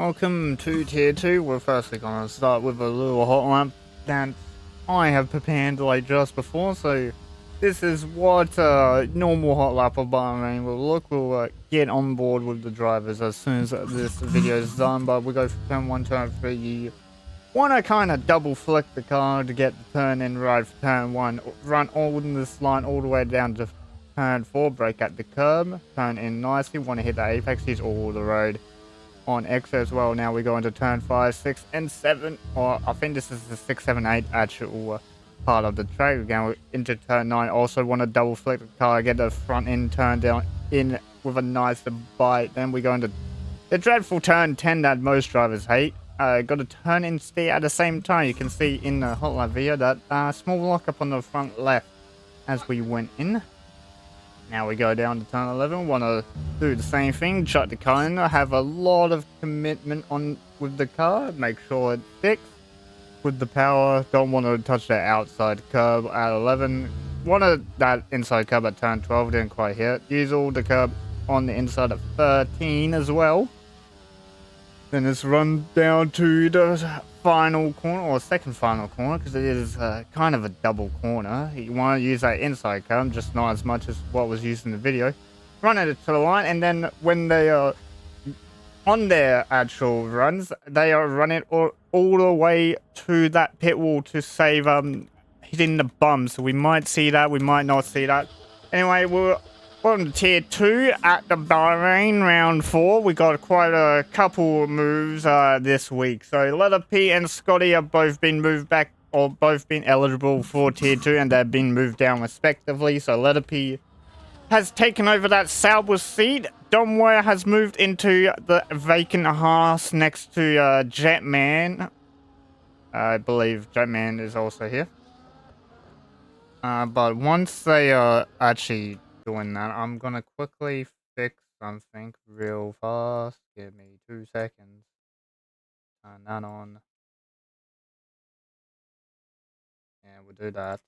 Welcome to Tier 2. We're firstly going to start with a little hot lap that I have prepared like just before. So this is what normal hot lap of Bahrain will look. We'll get on board with the drivers as soon as this video is done. But we go for turn 1, turn 3. You want to kind of double flick the car to get the turn in right for turn 1. Run all in this line all the way down to turn 4. Brake at the curb. Turn in nicely. Want to hit the apex. Use all the road on X as well. Now we go into turn 5, 6, and 7, or I think this is the 6, 7, 8 actual part of the track. We're going into turn 9. Also want to double flick the car, get the front end turned down in with a nice bite. Then we go into the dreadful turn 10 that most drivers hate. Got to turn and steer at the same time. You can see in the hot lap video that small lockup on the front left as we went in. Now we go down to turn 11, want to do the same thing, shut the car in, have a lot of commitment on with the car, make sure it's fixed with the power, don't want to touch that outside curb at 11, wanted that inside curb at turn 12, didn't quite hit, use all the curb on the inside of 13 as well. Then let's run down to the final corner, or second final corner, because it is kind of a double corner. You want to use that inside curb, just not as much as what was used in the video. Run it to the line, and then when they are on their actual runs, they are running all the way to that pit wall to save hitting the bumps. So we might see that, we might not see that. Anyway, we're on tier 2 at the Bahrain round 4. We got quite a couple moves this week. So Letter P and Scotty have both been moved back, or both been eligible for tier 2, and they've been moved down respectively. So Letter P has taken over that Sauber seat. Domware has moved into the vacant Haas next to Jetman. I believe Jetman is also here. But once they are actually doing that, I'm gonna quickly fix something real fast. Give me 2 seconds. Turn that on. Yeah, we'll do that.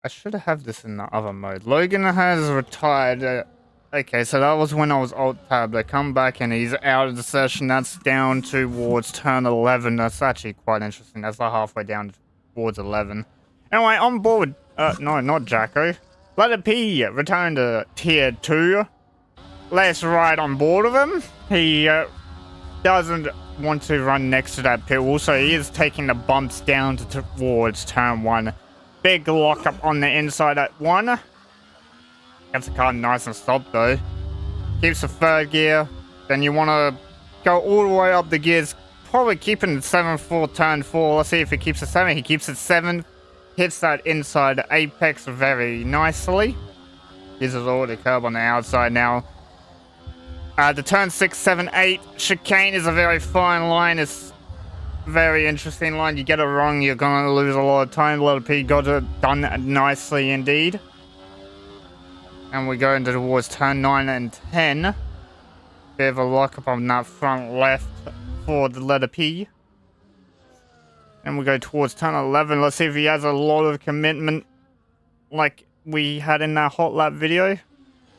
I should have this in the other mode. Logan has retired. Okay, so that was when I was alt-tab. They come back and he's out of the session. That's down towards turn 11. That's actually quite interesting. That's like halfway down towards 11. Anyway, on board. No, not Jacko. Letter P returned to tier 2. Let's ride on board of him. He doesn't want to run next to that pit wall, so he is taking the bumps down towards turn 1. Big lockup on the inside at 1. Gets the car nice and stopped though. Keeps the third gear. Then you want to go all the way up the gears. Probably keeping the 7 for turn 4. Let's see if he keeps the 7. He keeps it 7. Hits that inside apex very nicely. Uses all the curb on the outside now. The turn 6, 7, 8 chicane is a very fine line. It's very interesting line. You get it wrong, you're going to lose a lot of time. Little P got it done nicely indeed. And we go into towards turn 9 and 10. Bit of a lockup on that front left for the letter P. And we go towards turn 11. Let's see if he has a lot of commitment like we had in that hot lap video.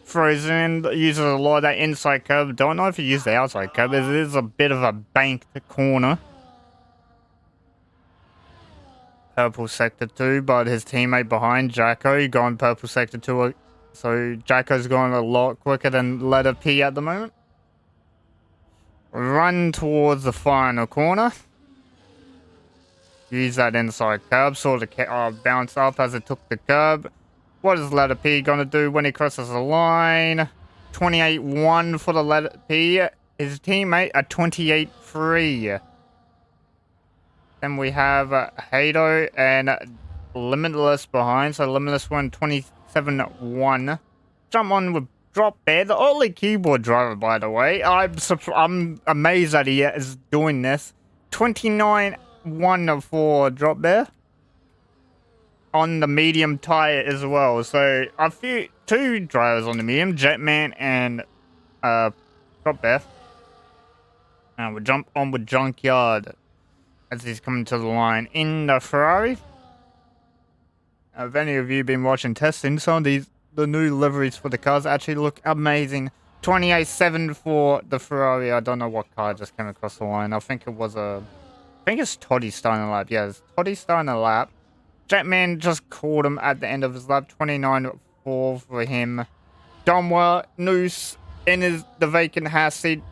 Throws in, uses a lot of that inside curb. Don't know if he used the outside curb. It is a bit of a banked corner. Purple sector 2, but his teammate behind, Jacko, going purple sector 2. So Jacko's going a lot quicker than letter P at the moment. Run towards the final corner. Use that inside curb, sort of bounce up as it took the curb. What is letter P going to do when he crosses the line? 28-1 for the letter P. His teammate at 28-3. Then we have Hado and Limitless behind. So Limitless won 27-1. Jump on with Drop Bear, the only keyboard driver, by the way. I'm amazed that he is doing this. 29-1 for Drop Bear on the medium tire as well. So two drivers on the medium, Jetman and Drop Bear. And we'll jump on with Junkyard as he's coming to the line in the Ferrari. Have any of you been watching testing? Some of the new liveries for the cars actually look amazing. 28.7 for the Ferrari. I don't know what car just came across the line. I think it was a... I think it's Toddy starting the lap. Yeah, it's Toddy starting the lap. Jetman just caught him at the end of his lap. 29.4 for him. Domwa, Noose in the vacant Haas seat.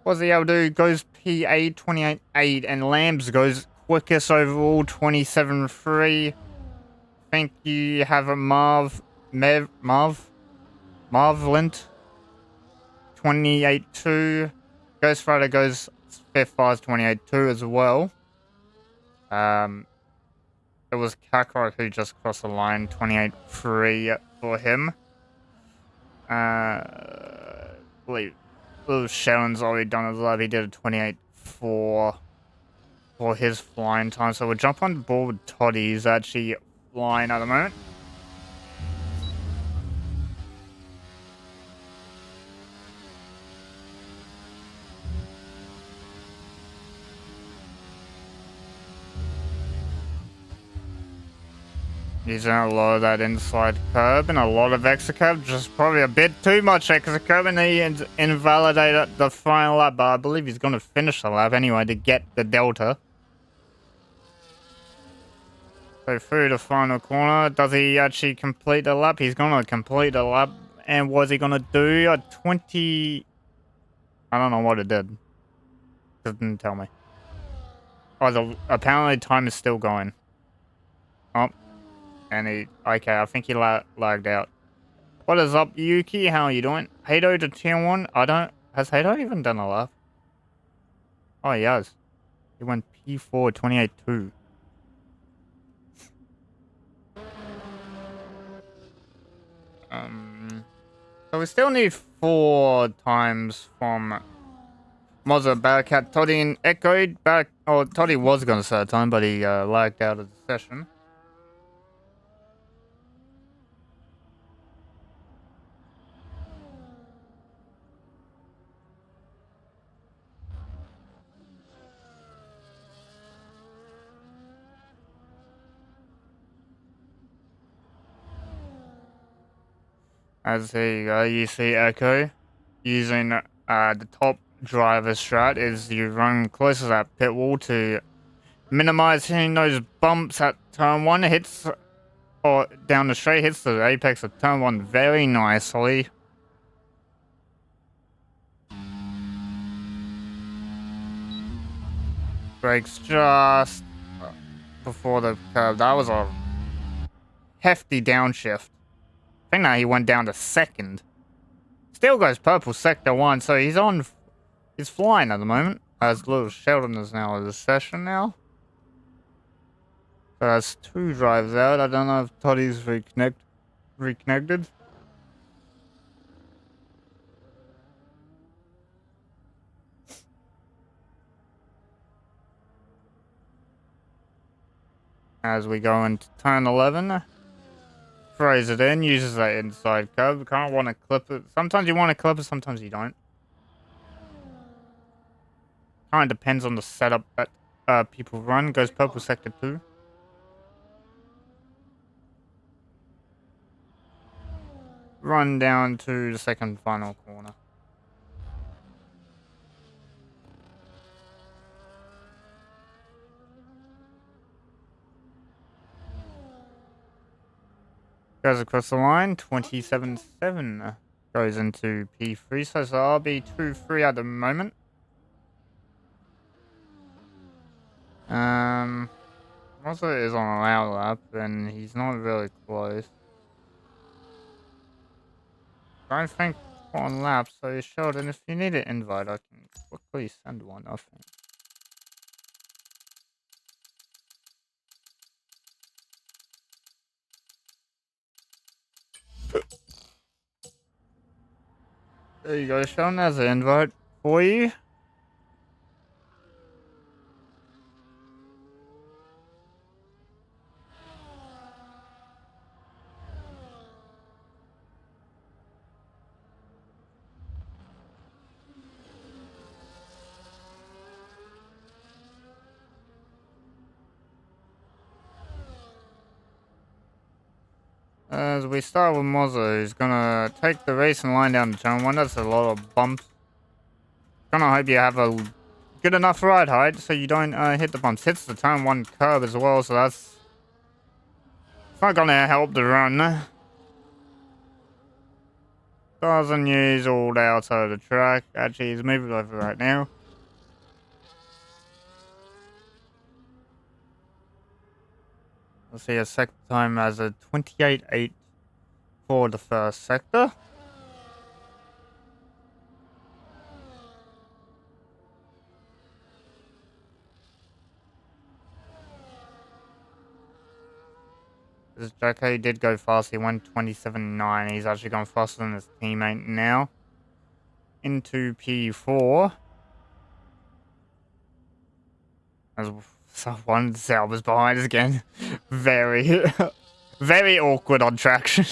What's he able to do? Goes P8, 28.8. And Lambs goes quickest overall, 27.3. I think you have a Marv Lint, 28.2. Ghost Rider goes fifth fast, 28.2 as well. It was Kakarot who just crossed the line, 28.3 for him. Believe Little Shannon's already done his lap. He did a 28.4 for his flying time. So we'll jump on board with Toddy. He's actually flying at the moment. Using a lot of that inside curb and a lot of extra curb, just probably a bit too much extra curb, and he invalidated the final lap, but I believe he's going to finish the lap anyway to get the Delta. So through the final corner, does he actually complete the lap? He's going to complete the lap, and what's he going to do? A 20... I don't know what it did. Didn't tell me. Oh, apparently time is still going. Oh. And okay, I think he lagged out. What is up, Yuki? How are you doing? Hato to tier 1? Has Hato even done a lap? Oh, he has. He went P4, 28.2. So we still need 4 times from Mozza, Bearcat, Toddy, and Echoed. Toddy was going to set a time, but he lagged out of the session. As you see Echo using the top driver strat is you run close to that pit wall to minimize hitting those bumps at turn 1. Hits or down the straight, hits the apex of turn 1 very nicely. Brakes just before the curb. That was a hefty downshift. I think now he went down to second. Still goes purple sector 1, so he's flying at the moment. As Little Sheldon is now in the session now. So that's 2 drives out. I don't know if Toddy's reconnected. As we go into turn 11. Throws it in, uses that inside curve. Can't want to clip it. Sometimes you want to clip it, sometimes you don't. Kind of depends on the setup that people run. Goes purple sector 2. Run down to the second final corner. Goes across the line, 27.7. Goes into P3, so it's RB23 at the moment. Also is on a loud lap, and he's not really close. I don't think on laps, so Sheldon, if you need an invite, I can quickly send one, I think. There you go, Sheldon, there's an invite for you. As we start with Mozza, who's gonna take the racing line down to turn 1. That's a lot of bumps. Gonna hope you have a good enough ride height so you don't hit the bumps. Hits the turn 1 curb as well, so that's... It's not gonna help the run. Doesn't use all the outside of the track. Actually, he's moving over right now. Let's see a sector time as a 28.8 for the first sector. This Jacko did go fast. He went 27.9. He's actually gone faster than his teammate now. Into P4. As one cell was behind us again. Very, very awkward on traction.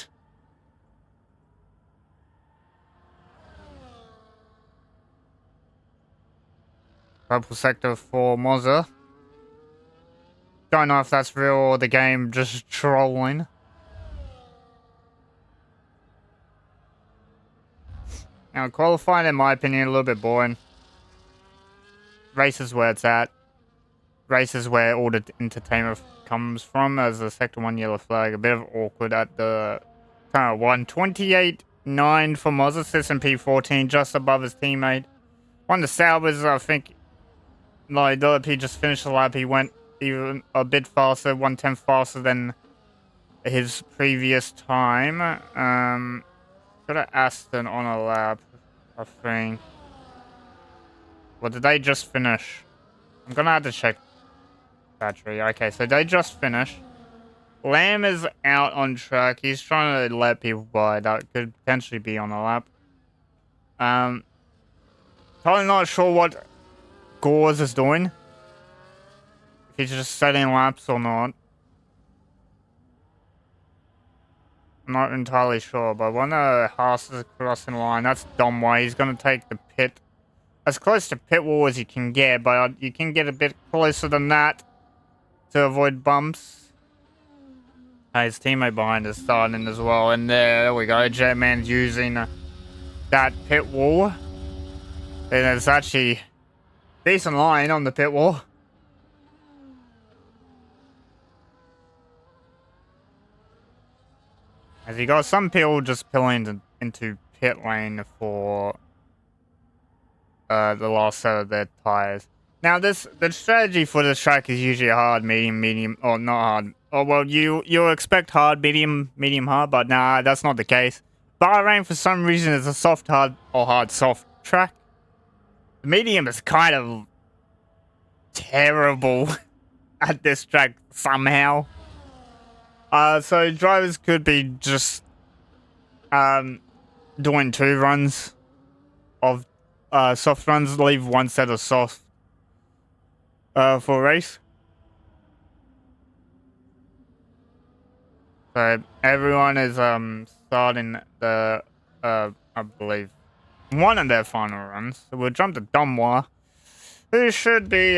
Purple sector for Mozza. Don't know if that's real or the game just trolling. Now, qualifying, in my opinion, a little bit boring. Race is where it's at. Race is where all the entertainment comes from, as a sector 1 yellow flag. A bit of awkward at the turn 1. 28.9 for Mozza. Sits in P14, just above his teammate. One of the Salvers, I think, like, the he just finished the lap. He went even a bit faster, 1/10 faster than his previous time. Got an Aston on a lap, I think. Well, did they just finish? I'm gonna have to check battery. Okay, so they just finished. Lamb is out on track. He's trying to let people by. That could potentially be on a lap. Totally not sure what Gores is doing. If he's just setting laps or not. I'm not entirely sure, but when the Haas is crossing the line, that's dumb way. He's going to take the pit as close to pit wall as you can get, but you can get a bit closer than that to avoid bumps. His teammate behind is starting as well, and there we go. Jetman's using that pit wall. And it's actually decent line on the pit wall. As you got some people just pulling into pit lane for the last set of their tires. Now, the strategy for this track is usually hard, medium, or not hard. Oh, well, you expect hard, medium, hard, but nah, that's not the case. Bahrain, for some reason, is a soft, hard, or hard, soft track. The medium is kind of terrible at this track somehow. So drivers could be just doing 2 runs of soft runs, leave 1 set of soft for a race. So everyone is starting the I believe one of their final runs. So we'll jump to Dumwa, who should be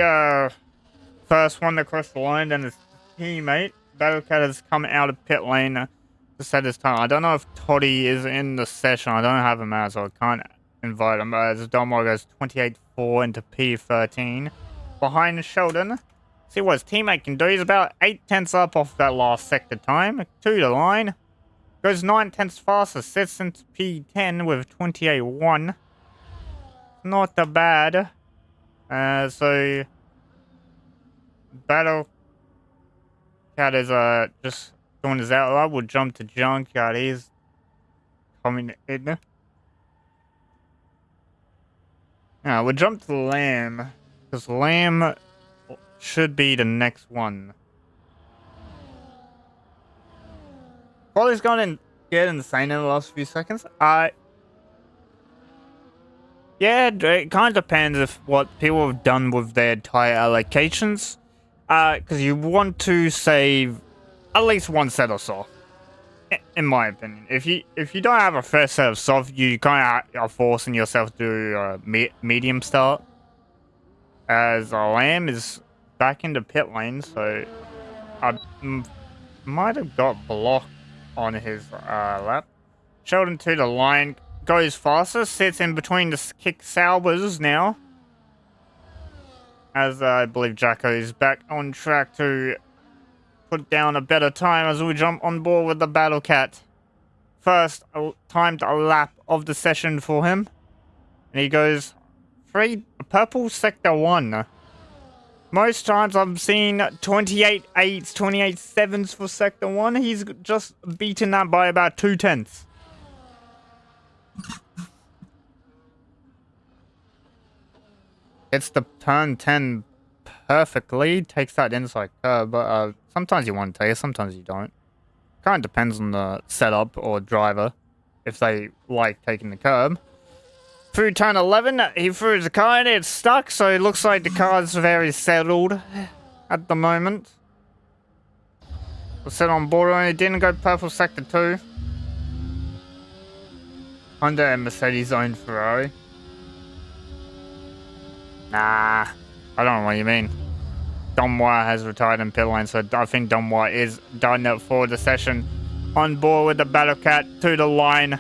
first one to cross the line, and his teammate Battlecat has come out of pit lane to set his time. I don't know if Toddy is in the session. I don't have him out, so I can't invite him. As Domwar goes 28.4 into P13 behind Sheldon. See what his teammate can do. He's about 8/10 up off that last sector time. To the line. Goes 9/10 faster. Sits into P10 with 28.1. Not that bad. So Battlecat is just doing his out. I would jump to Junkyard. He's coming in. Now we'll jump to Lamb, because Lamb should be the next one. Probably's going to get insane in the last few seconds. Yeah, it kind of depends if what people have done with their tire allocations. Because you want to save at least 1 set of soft, in my opinion. If you don't have a first set of soft, you kind of are forcing yourself to do a medium start. As Lamb is back into pit lane, so I might have got blocked on his lap. Sheldon to the line, goes faster, sits in between the kick Saubers now. As I believe Jacko is back on track to put down a better time as we jump on board with the Battle Cat. First timed lap of the session for him. And he goes purple sector 1. Most times I've seen 28 8s, 28 7s for sector 1. He's just beaten that by about 2/10. It's the turn 10 perfectly. Takes that inside curve, but sometimes you want to take it, sometimes you don't. Kind of depends on the setup or driver, if they like taking the curb. Through turn 11, he threw the car and it's stuck, so it looks like the car's very settled at the moment. We'll sit on board on it, didn't go purple sector 2. Honda and Mercedes owned Ferrari. Nah, I don't know what you mean. Domwa has retired in pit lane, so I think Domwa is done for the session. On board with the Battle Cat to the line.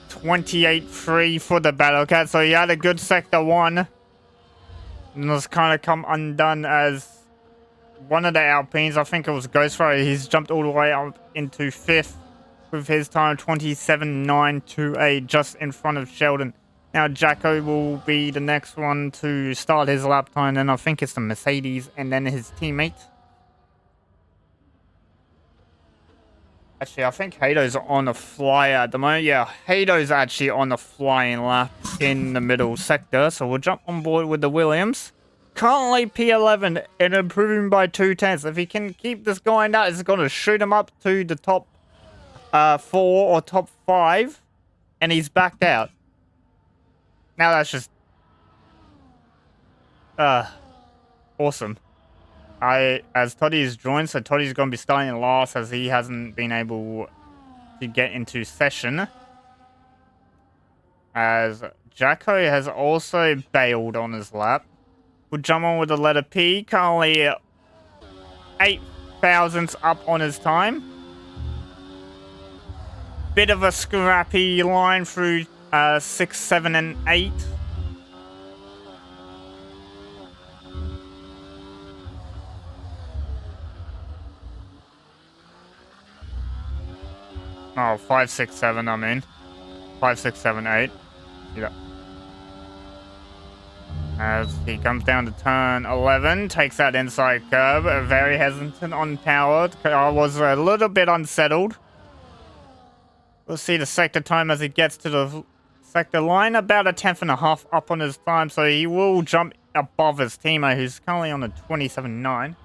28-3 for the Battle Cat, so he had a good sector 1. And it's kind of come undone as one of the Alpines, I think it was Ghost Rider, he's jumped all the way up into 5th with his time 27.928, just in front of Sheldon. Now Jacko will be the next one to start his lap time, and I think it's the Mercedes and then his teammate. Actually, I think Hato's on a flyer at the moment. Yeah, Hato's actually on a flying lap in the middle sector, so we'll jump on board with the Williams. Currently P11 and improving by 2/10. If he can keep this going, that is going to shoot him up to the top 4 or top 5, and he's backed out. Now that's just awesome. As Toddy's joined, so Toddy's going to be starting last as he hasn't been able to get into session. As Jacko has also bailed on his lap. We'll jump on with the letter P, currently 8 thousandths up on his time. Bit of a scrappy line through 6, 7, and 8. Oh, 5, 6, 7, I mean. 5, 6, 7, 8. Yeah. As he comes down to turn 11, takes that inside curve. Very hesitant on power. I was a little bit unsettled. We'll see the sector time as he gets to the sector line. About a 10.5 up on his time, so he will jump above his teammate, who's currently on a 27.9.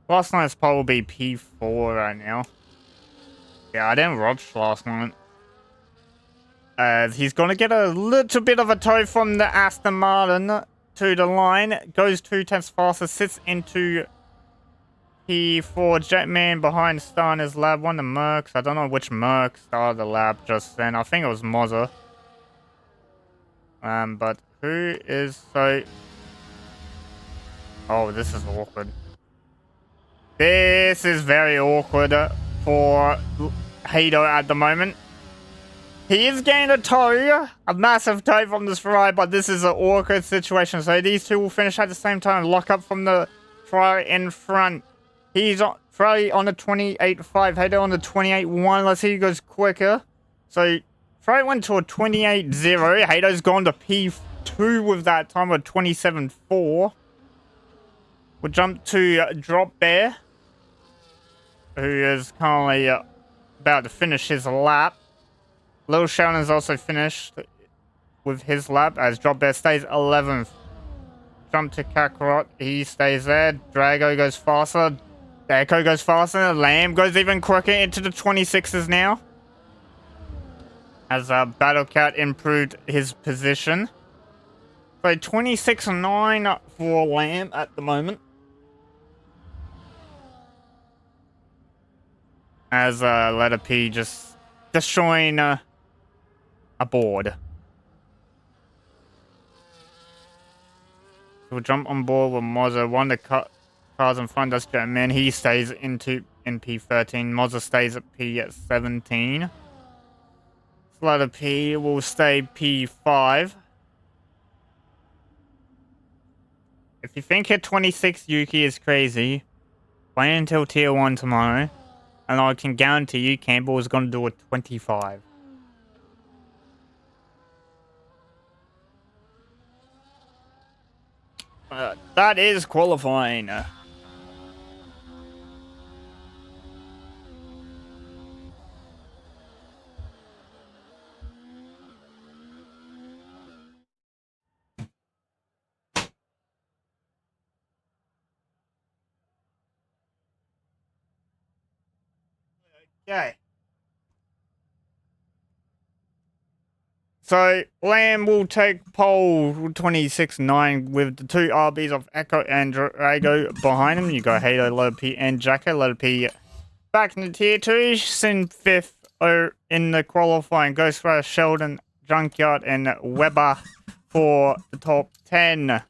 Last night's pole will be P4 right now. Yeah, I didn't watch last night. As he's going to get a little bit of a tow from the Aston Martin to the line. Goes 2/10 faster, sits into P4. Jetman behind starting his lap. One of the Mercs. I don't know which Merc started the lap just then. I think it was Mozza. But who is so... Oh, this is awkward. This is very awkward for Hato at the moment. He is getting a tow, a massive tow from this Ferrari, but this is an awkward situation. So these two will finish at the same time, lock up from the Ferrari in front. He's on Ferrari on the 28.5, Hato on the 28.1. Let's see who goes quicker. So Ferrari went to a 28.0. Hato's gone to P2 with that time of 27.4. We'll jump to Drop Bear, who is currently about to finish his lap. Little Sheldon's also finished with his lap as Drop Bear stays 11th. Jump to Kakarot, he stays there. Drago goes faster. Echo goes faster. Lamb goes even quicker into the 26s now. As Battle Cat improved his position. So 26.9 for Lamb at the moment. As letter P just destroying a board. We'll jump on board with Mozza. One to cut cars in front. That's Jetman. He stays in P13. Mozza stays at P17. Letter P will stay P5. If you think hit 26 Yuki is crazy, wait until tier 1 tomorrow, and I can guarantee you Campbell is going to do a 25. That is qualifying. Okay. So, Lamb will take pole 26-9 with the two RBs of Echo and Drago behind him. You got Halo, Letter P, and Jacko. Letter P back in the tier 2. Sin 5th in the qualifying. Ghost Rider, Sheldon, Junkyard, and Weber for the top 10.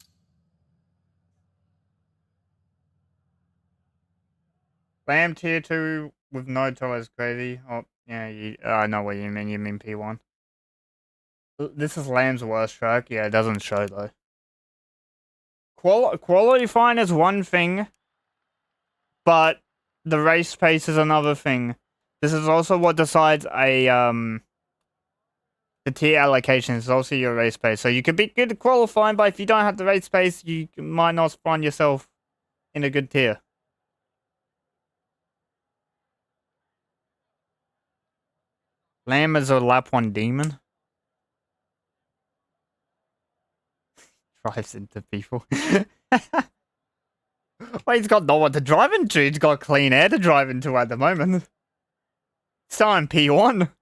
Lamb tier 2 with no toe is crazy. Oh, yeah, I know what you mean. You mean P1. This is Lamb's worst track. Yeah, it doesn't show though. Quality fine is one thing, but the race pace is another thing. This is also what decides the tier allocation is also your race pace. So you could be good at qualifying, but if you don't have the race pace, you might not find yourself in a good tier. Lamb is a lap 1 demon. Drives into people. Well, he's got no one to drive into. He's got clean air to drive into at the moment. Still in P1.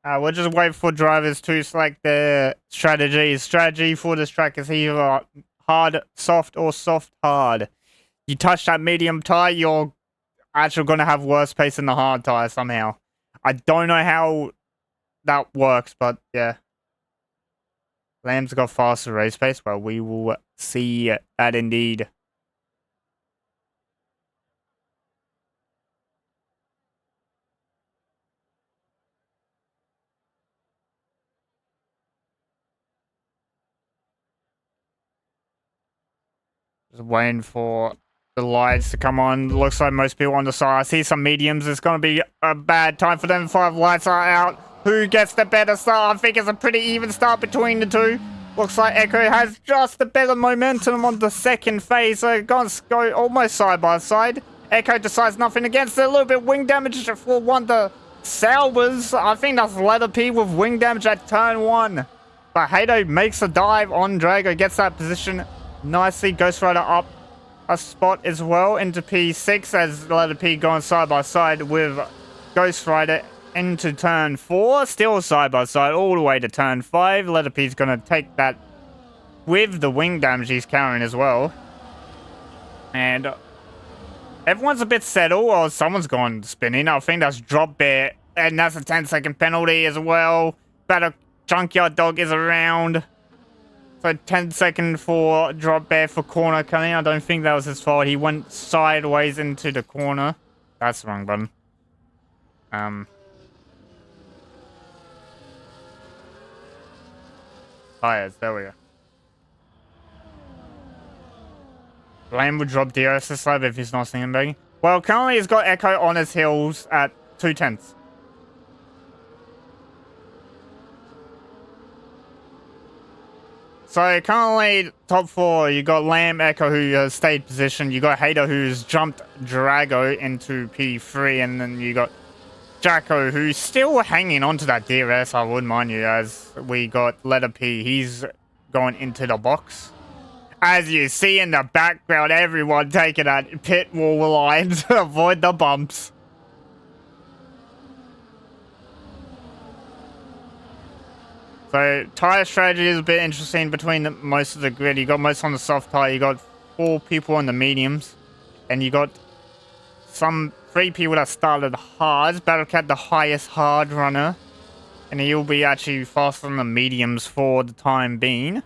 We'll just wait for drivers to select their strategies. Strategy for this track is either hard, soft, or soft, hard. You touch that medium tire, you're actually going to have worse pace than the hard tire somehow. I don't know how that works, but yeah. Lamb's got faster race pace, but we will see that indeed. Just waiting for the lights to come on. Looks like most people on the side. I see some mediums. It's going to be a bad time for them. 5 lights are out. Who gets the better start? I think it's a pretty even start between the two. Looks like Echo has just a better momentum on the second phase. So going to go almost side by side. Echo decides nothing against it. A little bit wing damage for one of the Salvers. I think that's Letter P with wing damage at turn 1. But Hato makes a dive on Drago. Gets that position nicely. Ghost Rider up a spot as well into P6 as Letter P going side by side with Ghost Rider into turn 4. Still side by side all the way to turn 5. Letter P's going to take that with the wing damage he's carrying as well. And everyone's a bit settled, or someone's gone spinning. I think that's Drop Bear, and that's a 10-second penalty as well. Battle Junkyard Dog is around. So 10-second for Drop Bear for corner coming. I don't think that was his fault. He went sideways into the corner. That's the wrong button. Tires, there we go. Blame would drop DRS this side if he's not sandbagging. Well, currently he's got Echo on his heels at 2/10. So currently top 4, you got Lamb, Echo who has stayed position. You got Hater who's jumped Drago into P3, and then you got Jacko who's still hanging on to that DRS. I would mind you, as we got Letter P. He's going into the box. As you see in the background, everyone taking that pit wall line to avoid the bumps. So, tire strategy is a bit interesting between most of the grid. You got most on the soft tire, you got 4 people on the mediums, and you got 3 people that started hard. Battlecat, the highest hard runner, and he'll be actually faster than the mediums for the time being.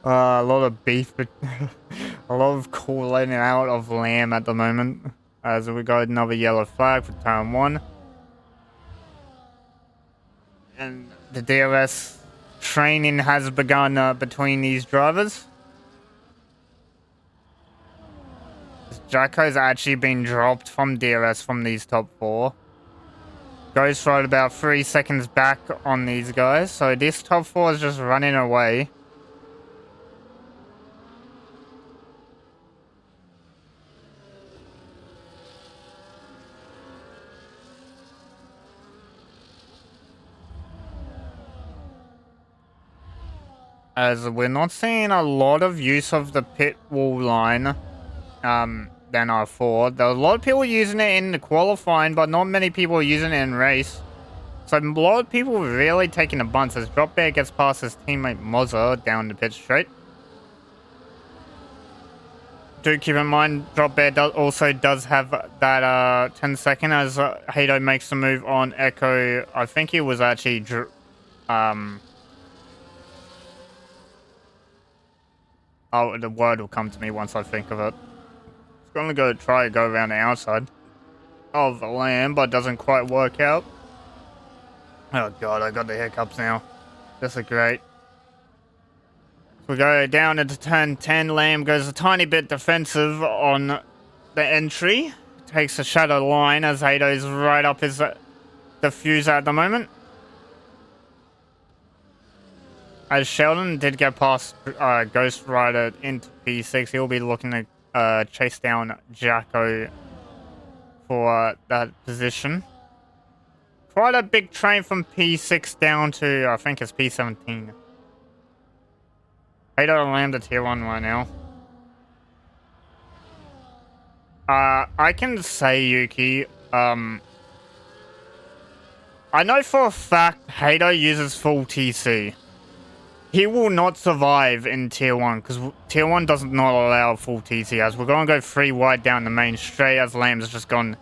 A lot of beef, but a lot of calling out of lamb at the moment. As we got another yellow flag for turn 1. And the DRS training has begun between these drivers. Jacko's actually been dropped from DRS from these top 4. Ghost Ride about 3 seconds back on these guys. So this top 4 is just running away. As we're not seeing a lot of use of the pit wall line than I thought. There are a lot of people using it in the qualifying, but not many people are using it in race. So a lot of people really taking a bunch as Drop Bear gets past his teammate Mozza down the pit straight. Do keep in mind, Drop Bear also does have that 10 second as Hato makes the move on Echo. I think he was actually oh, the word will come to me once I think of it. It's gonna go around the outside of the land, but doesn't quite work out. Oh god, I got the hiccups now. This is great. So we go down into turn 10. Lamb goes a tiny bit defensive on the entry. Takes a shadow line as Hato's right up his diffuser at the moment. As Sheldon did get past Ghost Rider into P6, he'll be looking to chase down Jacko for that position. Quite a big train from P6 down to, I think it's P17. Hato and Lamb to tier 1 right now. I can say, Yuki, I know for a fact Hato uses full TC. He will not survive in tier 1 because tier 1 does not allow full TC, as we're going to go 3 wide down the main straight as Lamb's just gone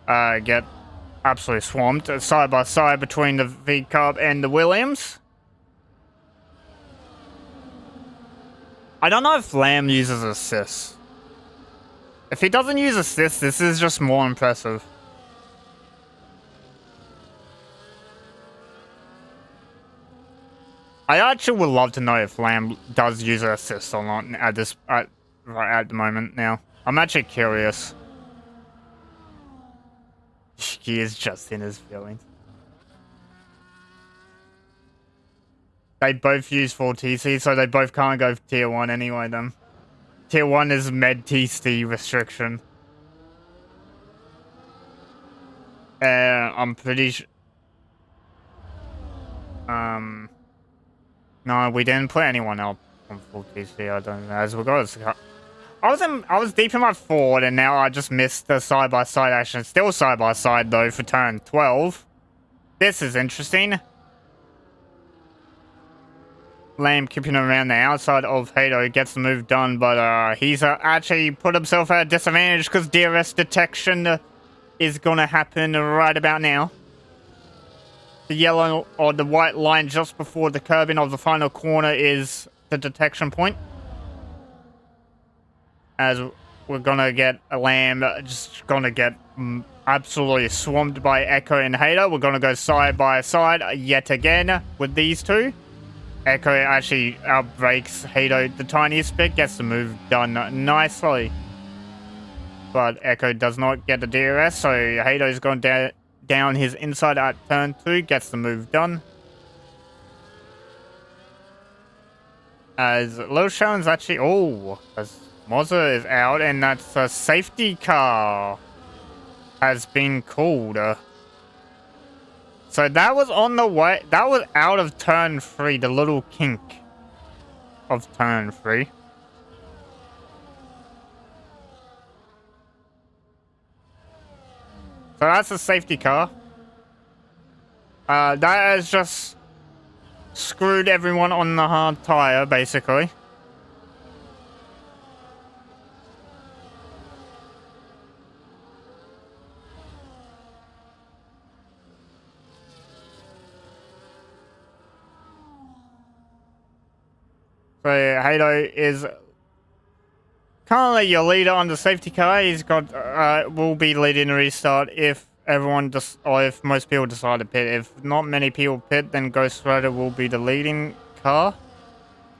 get absolutely swamped. Side by side between the V-Cup and the Williams. I don't know if Lamb uses assists. If he doesn't use assists, this is just more impressive. I actually would love to know if Lamb does use an assist or not right at the moment now. I'm actually curious. He is just in his feelings. They both use full TC, so they both can't go tier 1 anyway then. Tier 1 is med TC restriction. I'm pretty sure... No, we didn't put anyone else on full TC, I don't know. As we got... I was deep in my forward, and now I just missed the side-by-side action. Still side-by-side, though, for turn 12. This is interesting. Lamb keeping around the outside of Hato gets the move done, but he's actually put himself at a disadvantage because DRS detection is going to happen right about now. The yellow or the white line just before the curbing of the final corner is the detection point. As we're going to get a Lamb just going to get absolutely swamped by Echo and Hato. We're going to go side by side yet again with these two. Echo actually outbreaks Hato the tiniest bit, gets the move done nicely. But Echo does not get the DRS, so Hato's gone down his inside at turn 2, gets the move done. As Low Sharon's actually... Oh, as Mozza is out, and that's a safety car has been called. So that was on the way... That was out of turn 3, the little kink of turn 3. So that's a safety car. That has just screwed everyone on the hard tire, basically. So So Hato is currently your leader on the safety car. He's got will be leading the restart if everyone or if most people decide to pit. If not many people pit, then Ghost Rider will be the leading car.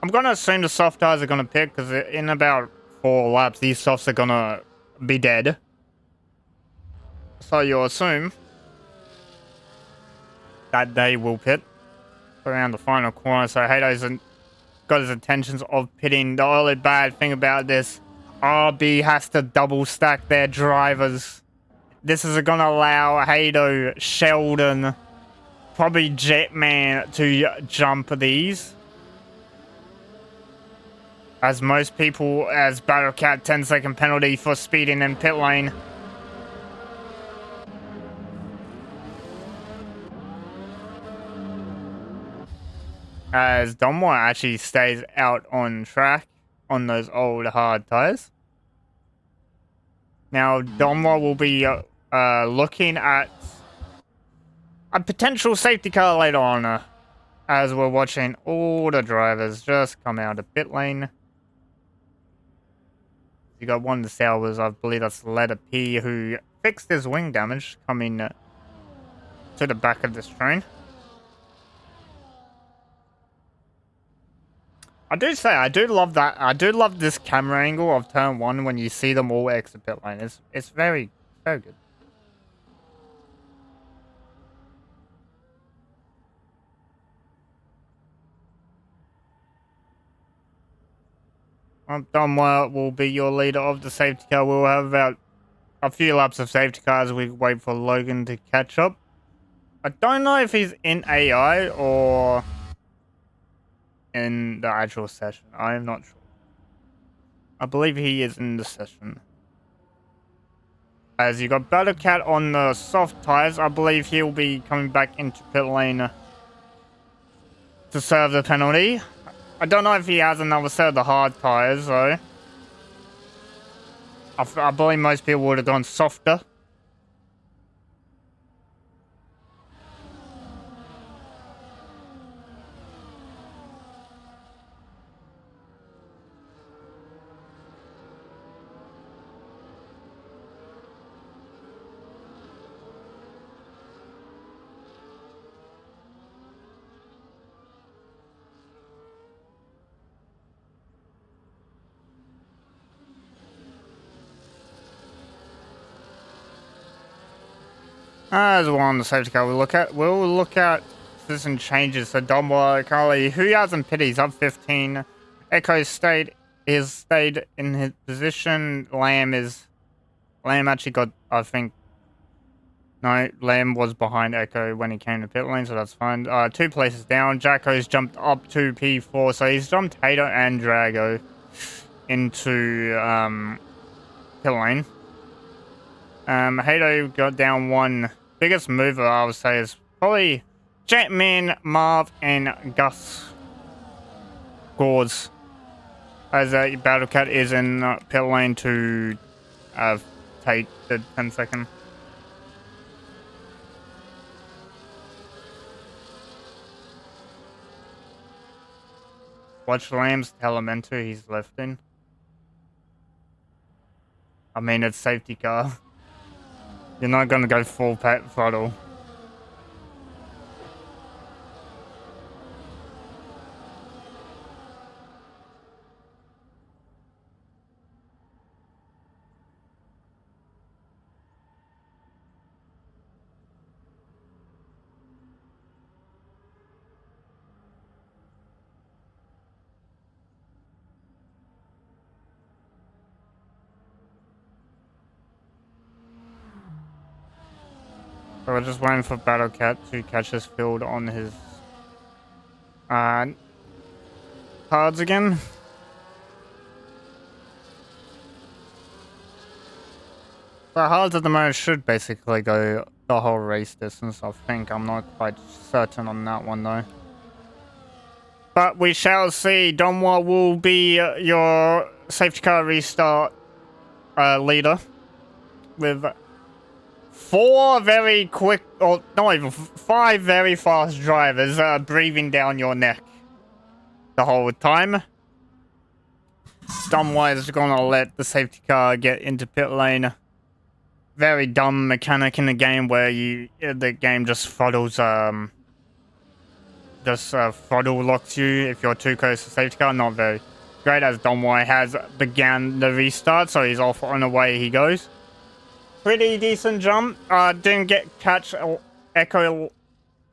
I'm gonna assume the soft tires are gonna pit because in about 4 laps these softs are gonna be dead. So you'll assume that they will pit around the final corner. So Hato's got his intentions of pitting. The only bad thing about this, RB has to double stack their drivers. This is going to allow Hato, Sheldon, probably Jetman to jump these. As most people, as Battlecat 10-second penalty for speeding in pit lane. As Domwa actually stays out on track on those old hard tires. Now, Domwa will be looking at a potential safety car later on as we're watching all the drivers just come out of pit lane. You got one of the salvers, I believe that's letter P, who fixed his wing damage coming to the back of this train. I do love that. I do love this camera angle of turn 1 when you see them all exit pit lane. It's very good. Dunwell will be your leader of the safety car. We'll have about a few laps of safety cars. We wait for Logan to catch up. I don't know if he's in AI or in the actual session. I am not sure. I believe he is in the session. As you got Battlecat on the soft tires, I believe he'll be coming back into pit lane to serve the penalty. I don't know if he has another set of the hard tires though. I believe most people would have gone softer. As well on the safety car, we'll look at position changes. So Domwa currently, who hasn't pit, he's up 15. Echo stayed in his position. Lamb actually got, I think, no, Lamb was behind Echo when he came to pit lane, so that's fine. 2 places down. Jacko's jumped up to P4, so he's jumped Hato and Drago into pit lane. Hato got down 1. Biggest mover, I would say, is probably Jetman, Marv, and Gus Gores. As Battlecat is in pit lane to take the 10-second. Watch Lamb's Telementor, he's left in. I mean, it's safety car. You're not going to go full throttle. So we're just waiting for Battlecat to catch his field on his cards again. The hards at the moment should basically go the whole race distance, I think. I'm not quite certain on that one though. But we shall see. Domwa will be your safety car restart leader with 4 very quick, or not even 5 very fast drivers breathing down your neck the whole time. Dumb-wise gonna let the safety car get into pit lane. Very dumb mechanic in the game where the game just throttles, throttle locks you if you're too close to safety car. Not very great, as Domwai has began the restart, so he's off on the way he goes. Pretty decent jump. Didn't catch Echo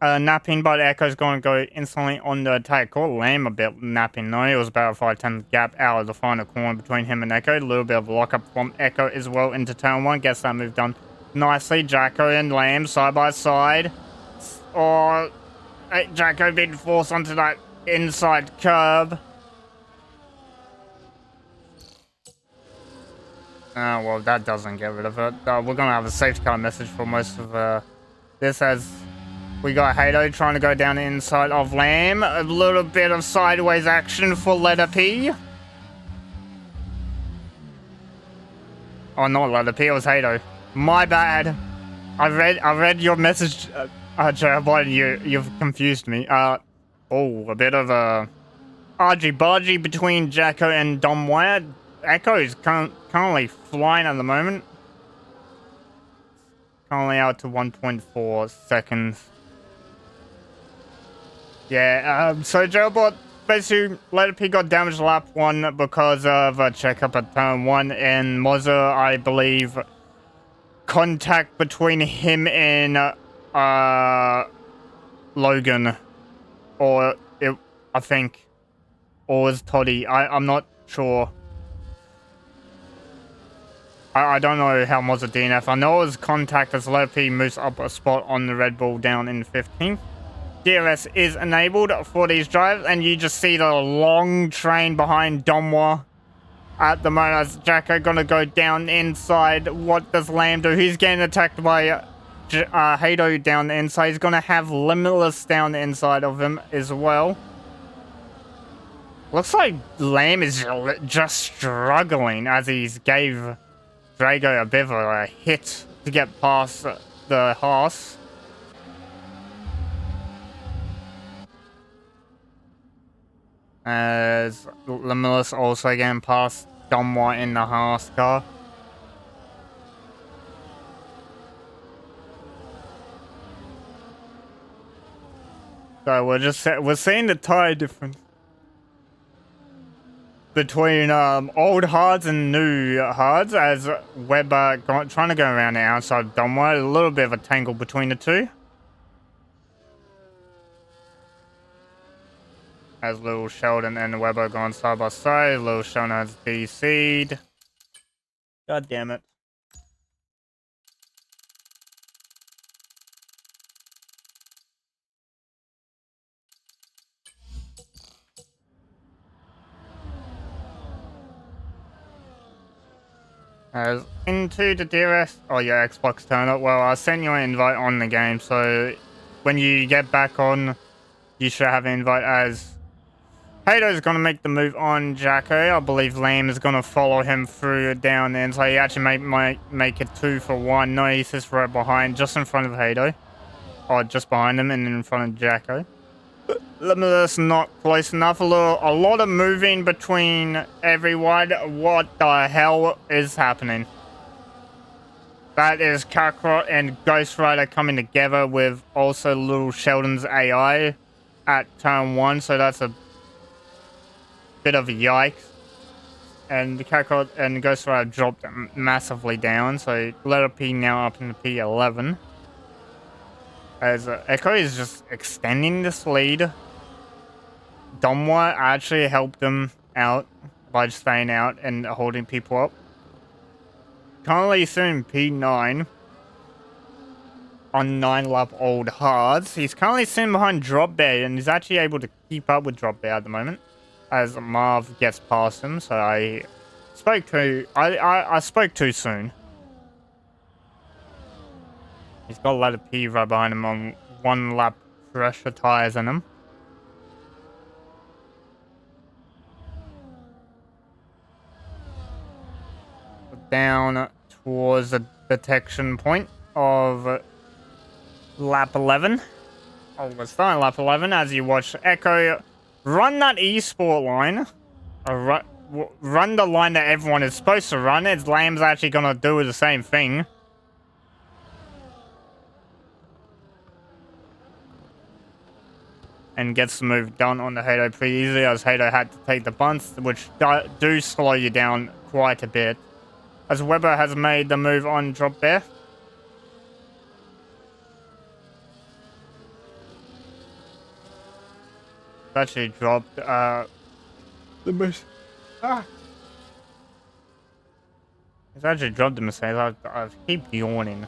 napping, but Echo's going to go instantly on the attack. Caught Lamb a bit napping though. It was about a 5-10 gap out of the final corner between him and Echo. A little bit of lockup from Echo as well into turn 1. Gets that move done nicely. Jacko and Lamb side by side. Or Jacko being forced onto that inside curb. Well, that doesn't get rid of it. We're going to have a safety car message for most of this, as we got Hato trying to go down the inside of Lamb. A little bit of sideways action for letter P. Oh, not letter P, it was Hato. My bad. I read your message, but you've confused me. A bit of a argy-bargy between Jacko and Dom Wyatt. Echo is currently flying at the moment. Currently out to 1.4 seconds. Yeah, so Jailbot basically Letter P got damaged lap 1 because of a checkup at turn 1, and Mozza, I believe, contact between him and Logan, or I think, or was Toddy. I'm not sure. I don't know how Mozza DNF. I know it was contact as Letter P moves up a spot on the Red Bull down in 15th. DRS is enabled for these drives, and you just see the long train behind Domwa at the moment as Jacko gonna go down inside. What does Lamb do? He's getting attacked by Hato down the inside. He's gonna have Limitless down the inside of him as well. Looks like Lamb is just struggling as he's gave Drago a bit of a hit to get past the Haas. As Limitless also getting past Domwa in the Haas car. So we're seeing the tire difference between old hards and new hards, as Webber trying to go around the outside of Domwa. A little bit of a tangle between the two. As Little Sheldon and Webber gone side by side. Little Sheldon has DC'd. God damn it. As into the DRS. Oh yeah, Xbox turn up. Well, I sent you an invite on the game, so when you get back on, you should have an invite. As Hato's gonna make the move on Jacko. I believe Lamb is gonna follow him through down there, and so he actually might make it 2 for 1. No, he's just right behind, just in front of Hato. Or just behind him and in front of Jacko. Limitless not close enough. A lot of moving between everyone. What the hell is happening? That is Kakarot and Ghost Rider coming together with also Little Sheldon's AI at turn 1, so that's a bit of a yikes. And the Kakarot and Ghost Rider dropped massively down, so Letter P now up in the P11. As Echo is just extending this lead. Domwa actually helped him out by staying out and holding people up. Currently soon P9 on 9-lap old hards. He's currently sitting behind Drop Bear, and he's actually able to keep up with Drop Bear at the moment as Marv gets past him. So I spoke too soon. He's got a lot of P right behind him on 1-lap pressure tires in him. Down towards the detection point of lap 11. Oh, we're starting lap 11 as you watch Echo run that esport line. run the line that everyone is supposed to run. It's Lamb's actually gonna do the same thing. And gets the move done on the Hato pretty easily, as Hato had to take the bunts, which do slow you down quite a bit. As Weber has made the move on drop bear. Actually dropped the miss. He's actually dropped the mistake. I keep yawning.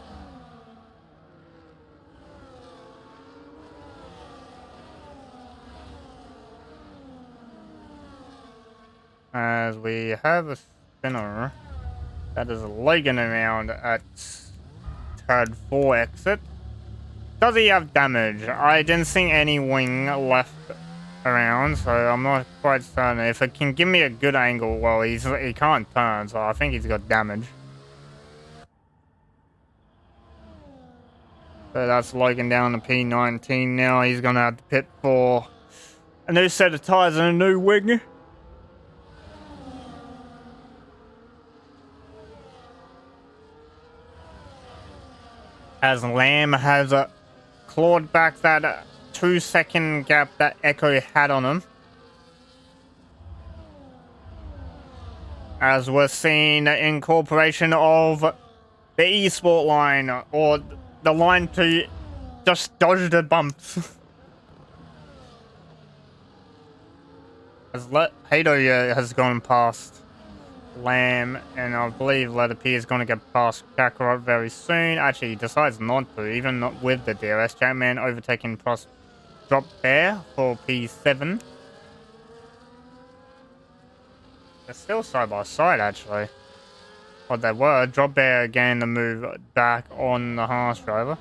As we have a spinner that is legging around at turn 4 exit. Does he have damage? I didn't see any wing left around, so I'm not quite certain. If it can give me a good angle, well, he can't turn, so I think he's got damage. So that's Logan down to P19 now. He's going to have to pit for a new set of tires and a new wing. As Lamb has clawed back that 2-second gap that Echo had on him. As we're seeing the incorporation of the esport line, or the line to just dodge the bumps. As Hato has gone past Lamb, and I believe Letter P is going to get past Kakarot very soon. Actually, he decides not to, even not with the DRS. Jackman overtaking plus Drop Bear for P7. They're still side by side, actually. What they were. Drop Bear again to move back on the harsh driver.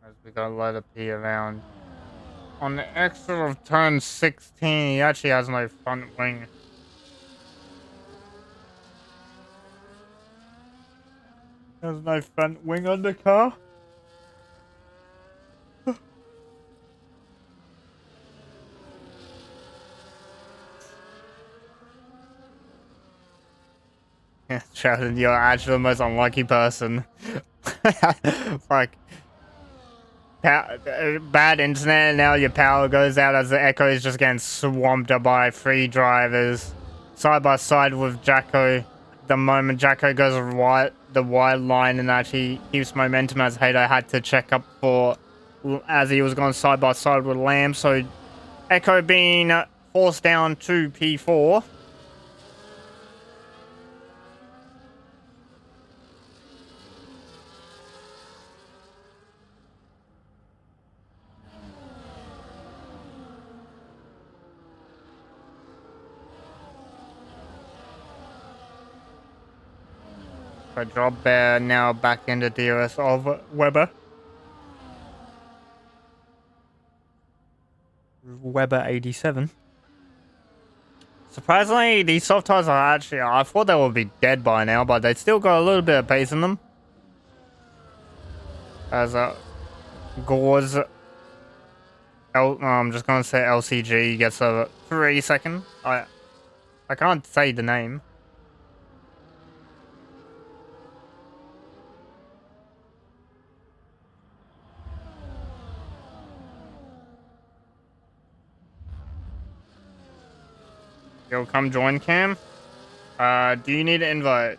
As we got Letter P around. On the exit of turn 16, he actually has no front wing. There's no front wing on the car. Yeah, Sheldon, you're actually the most unlucky person. Like, bad internet, and now your power goes out as the Echo is just getting swamped by 3 drivers. Side by side with Jacko. The moment Jacko goes the wide line and actually keeps momentum, as Hato had to check up for as he was going side by side with Lamb. So Echo being forced down to P4. So Drop Bear now back into DRS of Weber. Weber 87. Surprisingly, these soft tires are actually, I thought they would be dead by now, but they still got a little bit of pace in them. As Gores, I'm just gonna say LCG gets a 3-second. I can't say the name. Yo, come join Cam. Do you need an invite?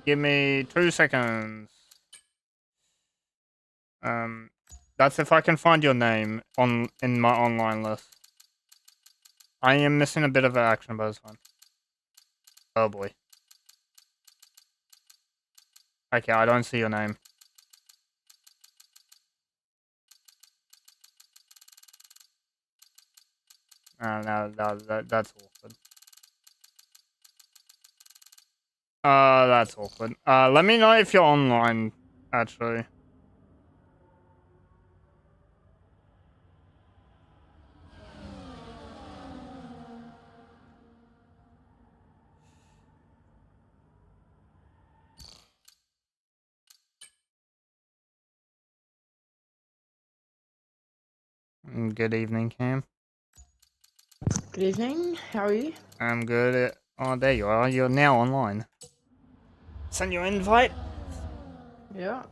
Give me 2 seconds. That's if I can find your name in my online list. I am missing a bit of action, but it's fine. Oh boy. Okay, I don't see your name. No, that's awkward. That's awkward. Let me know if you're online, actually. Good evening, Cam. Good evening. How are you? I'm good. Oh, there you are. You're now online. Send your invite. Yeah.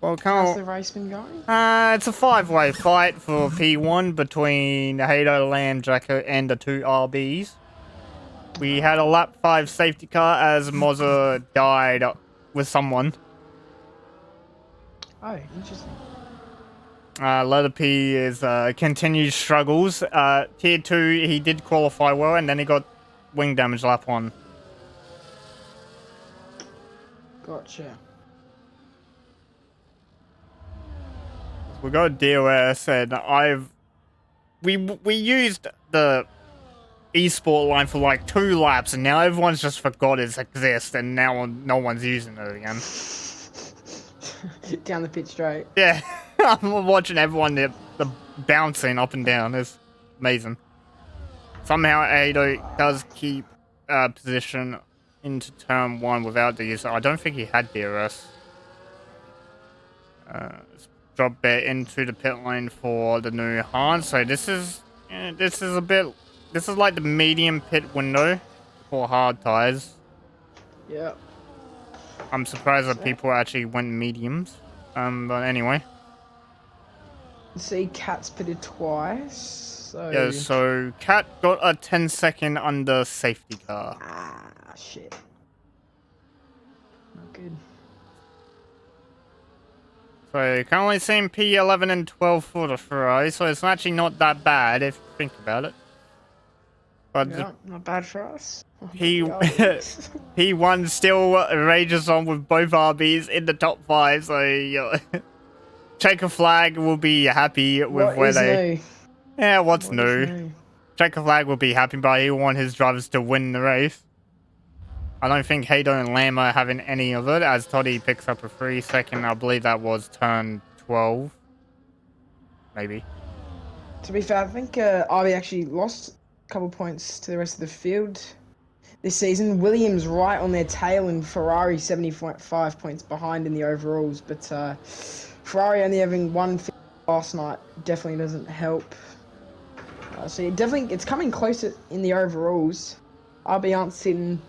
Well, How's can't. the race been going? It's a 5-way fight for P1 between Hato, Lamb, Jacko, and the 2 RBs. We had a lap 5 safety car as Mozza died with someone. Oh, interesting. Letter P is continued struggles. Tier 2, he did qualify well, and then he got wing damage lap 1. Gotcha. We got DOS, and we used the esport line for like 2 laps, and now everyone's just forgot it exists, and now no one's using it again. Down the pit straight. Yeah, I'm watching everyone the bouncing up and down. It's amazing. Somehow Ado does keep position into turn 1 without the user. I don't think he had DRS. Drop bet into the pit lane for the new Han. So this is like the medium pit window for hard tires. Yeah. I'm surprised that people actually went mediums. But anyway. See, Cat's pitted twice. So... Yeah, so Cat got a 10-second under safety car. Ah, shit. Not good. So currently seeing P11 and 12 for the Ferrari, so it's actually not that bad if you think about it. But Yeah, not bad for us. P1 still rages on with both RBs in the top 5, so Checker Flag will be happy with What is new? Yeah, what's new? Checker Flag will be happy, but he want his drivers to win the race. I don't think Hato and Lamb are having any of it, as Toddy picks up a 3-second. I believe that was turn 12. Maybe. To be fair, I think RB actually lost a couple points to the rest of the field this season. Williams right on their tail, and Ferrari 75 points behind in the overalls. But Ferrari only having one last night definitely doesn't help. So it's coming closer in the overalls. RB aren't sitting.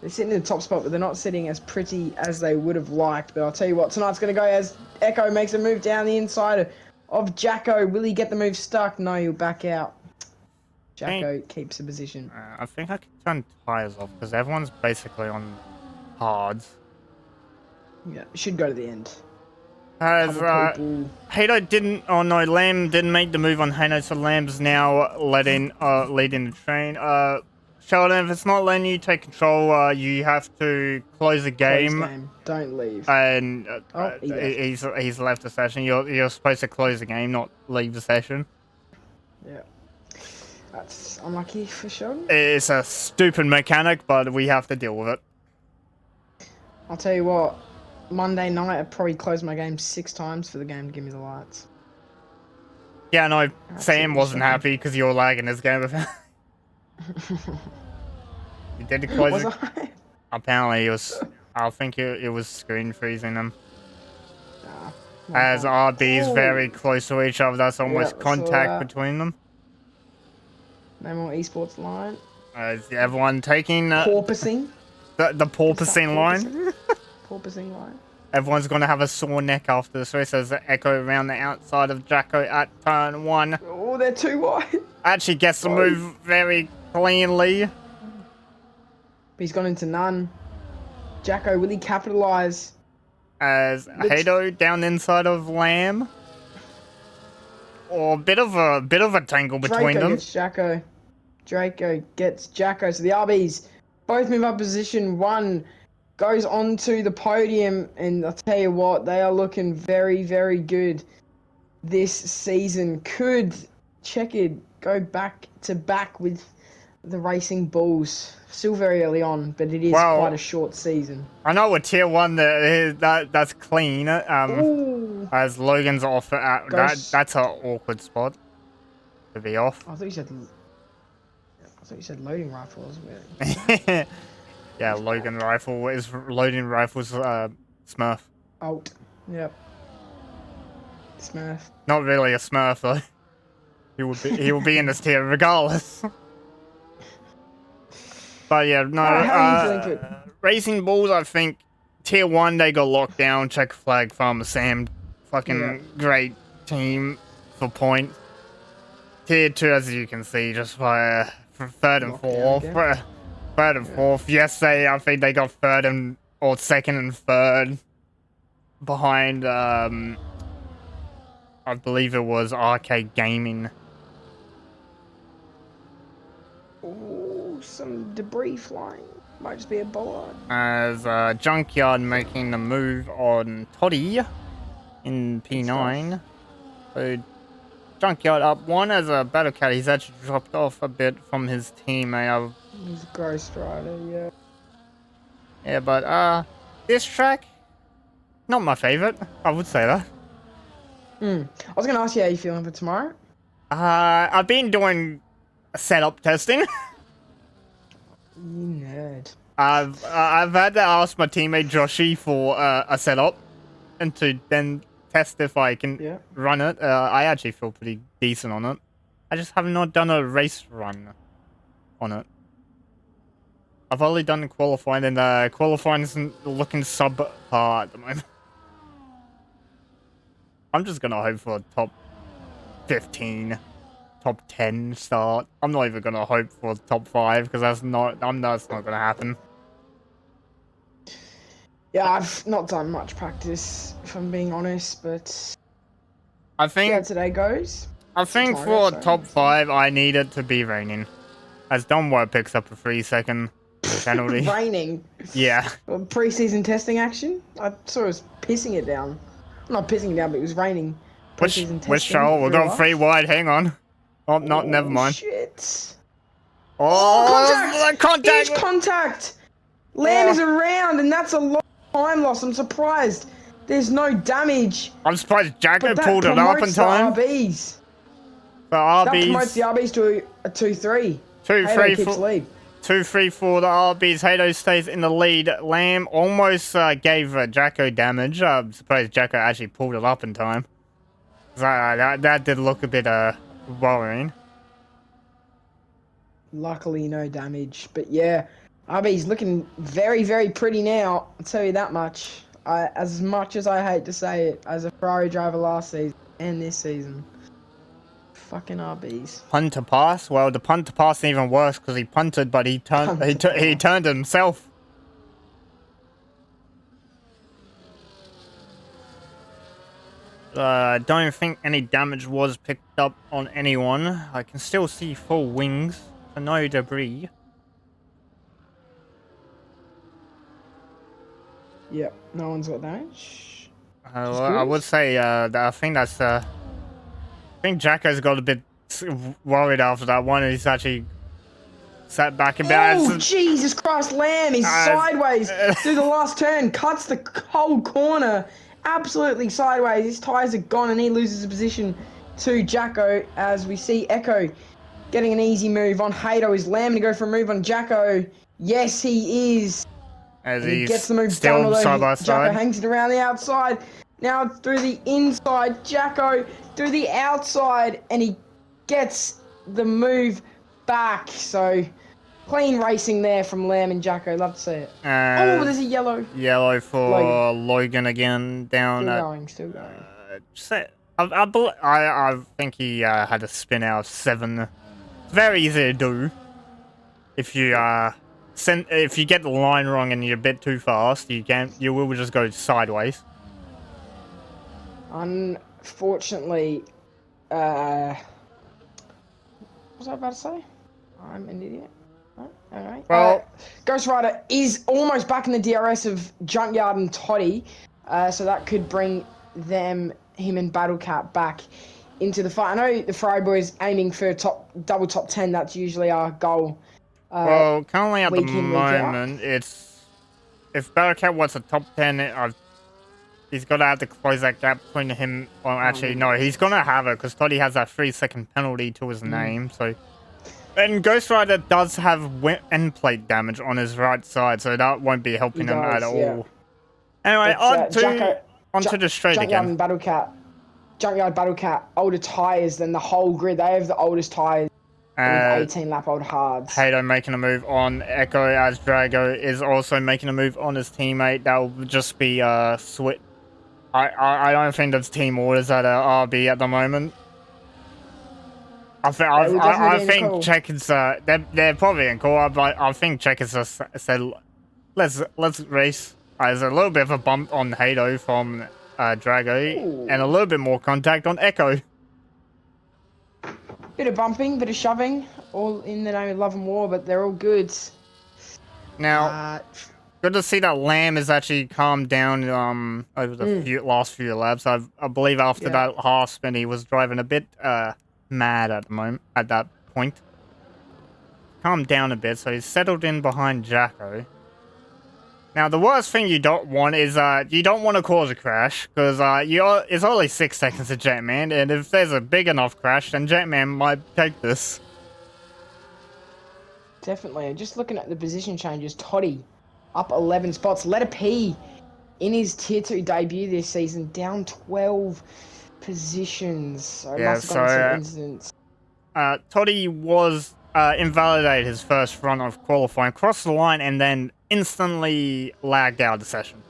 They're sitting in the top spot, but they're not sitting as pretty as they would have liked. But I'll tell you what, tonight's going to go as Echo makes a move down the inside of Jacko. Will he get the move stuck? No, he'll back out. Jacko keeps the position. I think I can turn tires off because everyone's basically on hards. Yeah, should go to the end. As Hato didn't, oh no, Lamb didn't make the move on Hato, so Lamb's now leading the train. Sheldon, if it's not letting you take control, you have to close the game. Close game. Don't leave. And he's left the session. You're supposed to close the game, not leave the session. Yeah. That's unlucky for Sheldon. It's a stupid mechanic, but we have to deal with it. I'll tell you what, Monday night I probably closed my game 6 times for the game to give me the lights. Yeah, no, Sam wasn't happy because you were lagging his game. You did close it. Apparently it was, I think it was screen freezing them. As RB's very close to each other, that's almost contact between them. No more esports line. Is everyone taking porpoising? The porpoising line? Porpoising line. Everyone's gonna have a sore neck after this race as Echo around the outside of Jacko at turn 1. Oh, they're too wide. Actually gets the move very cleanly. But he's gone into none. Jacko, will he capitalise? As Hato down inside of Lamb. Or a bit of a tangle between them. Gets Jacko. Draco gets Jacko. So the RBs both move up position. One goes onto the podium, and I'll tell you what, they are looking very, very good this season. Could Checkered go back to back with the Racing Bulls. Still very early on, but it is Well, quite a short season. I know with tier 1 that's clean. Ooh. As Logan's off Ghost. that's an awkward spot to be off. I thought you said loading rifle. I was really Yeah, Logan rifle is loading rifles Smurf. out. Yep. Smurf. Not really a Smurf though. He would be in this tier regardless. But yeah, no. How are you feeling for it? Racing Bulls, I think tier 1 they got locked down. Check flag, Farmer Sam, fucking great team for points. Tier 2, as you can see, just for third and fourth. Third and fourth. Yes, I think they got or second and third behind. I believe it was Arcade Gaming. Ooh, some debris flying. Might just be a bollard. As Junkyard making the move on Toddy in P9. So Junkyard up 1 as a Battle Cat. He's actually dropped off a bit from his team. He's a Ghost Rider, yeah. Yeah, but this track, not my favorite. I would say that. I was gonna ask you how you feeling for tomorrow. I've been doing setup testing. You nerd. I've had to ask my teammate Joshy for a setup, and to then test if I can run it. I actually feel pretty decent on it. I just have not done a race run on it. I've only done qualifying, and qualifying isn't looking subpar at the moment. I'm just gonna hope for a top 15, top 10 start. I'm not even gonna hope for top 5 because that's not gonna happen. Yeah, I've not done much practice, if I'm being honest, but I think how today goes. I think for top 5, I need it to be raining, as Donwo picks up a 3-second penalty. Raining. Yeah. Pre-season testing action. I saw it was pissing it down. Not pissing it down, but it was raining. Which show? We've got 3 wide. Hang on. Oh, no, never mind. Shit. Oh, contact! Huge contact! Lamb is around, and that's a lot of time loss. I'm surprised there's no damage. I'm surprised Jacko pulled it up in time. The RBs. The RBs. That promotes the RBs to a 2-3. 2-3 keeps lead. 2-3 for the RBs. Hato stays in the lead. Lamb almost gave Jacko damage. I'm surprised Jacko actually pulled it up in time. That did look a bit worrying. Luckily, no damage. But yeah, RB's looking very, very pretty now. I'll tell you that much. As much as I hate to say it, as a Ferrari driver last season and this season. Fucking RBs. Punt to pass? Well, the punt to pass is even worse because he punted, but he turned himself. Don't think any damage was picked up on anyone. I can still see full wings, so no debris. Yep, no one's got damage. I would say I think Jacko's got a bit worried after that one. He's actually sat back a bit. Oh, Jesus Christ, Lamb is sideways through the last turn, cuts the whole corner. Absolutely sideways. His tyres are gone and he loses his position to Jacko as we see Echo getting an easy move on Hato. Is Lamb to go for a move on Jacko? Yes, he is. As he gets the move done, although Jacko hangs it around the outside. Now through the inside, Jacko through the outside, and he gets the move back. So clean racing there from Lamb and Jacko. Love to see it. Oh, there's a yellow. Yellow for Logan again. Down. Still going. I think he had a spin out of 7. It's very easy to do. If you get the line wrong and you're a bit too fast, you will just go sideways. Unfortunately, what was I about to say? I'm an idiot. Alright. Well, Ghost Rider is almost back in the DRS of Junkyard and Toddy, so that could bring him and Battle Cat back into the fight. I know the Ferrari boys aiming for double top 10. That's usually our goal Well, currently at the week in, week out. moment, it's if Bearcat was a top 10, he's gonna have to close that gap between him. Well, actually, no, he's gonna have it because Toddy has that 3-second penalty to his name. So, and Ghost Rider does have end plate damage on his right side, so that won't be helping him at all. Anyway, onto the straight Junkyard again. and Battlecat. Junkyard Battlecat, older tyres than the whole grid. They have the oldest tyres. With 18 lap old hards. Hato making a move on Echo as Drago is also making a move on his teammate. That will just be switch. I don't think there's team orders at RB at the moment. I think Checkers they're probably in call, but I think Checkers said let's race. There's a little bit of a bump on Hato from Drago and a little bit more contact on Echo. Bit of bumping, bit of shoving, all in the name of love and war, but they're all good. Now, good to see that Lamb has actually calmed down over the last few laps. I believe after that half spin, he was driving a bit mad at the moment. At that point, calmed down a bit, so he's settled in behind Jacko. Now, the worst thing you don't want is you don't want to cause a crash because it's only 6 seconds to Jetman, and if there's a big enough crash, then Jetman might take this. Definitely. Just looking at the position changes, Toddy up 11 spots. Letter P in his Tier 2 debut this season, down 12 positions. So it must have gotten some incidents. Toddy was invalidated his first run of qualifying, crossed the line, and then instantly lagged out of the session.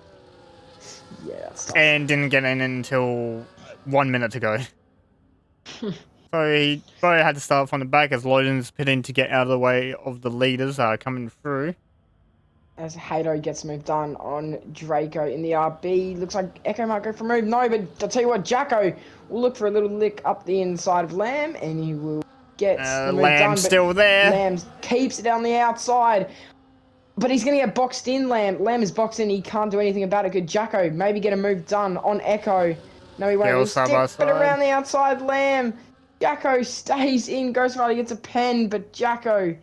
Yeah, that's tough. And didn't get in until 1 minute to go. So he probably had to start from the back as Loden's pitting to get out of the way of the leaders coming through. As Hato gets moved on Draco in the RB. Looks like Echo might go for a move. No, but I'll tell you what, Jacko will look for a little lick up the inside of Lamb, and he will get the move Lamb's done. still there. Lamb keeps it on the outside. But he's going to get boxed in, Lamb. Lamb is boxed in. He can't do anything about it. Good Jacko. Maybe get a move done on Echo. No, he won't. He'll stick it around the outside, Lamb. Jacko stays in. Ghost Rider gets a pen, but Jacko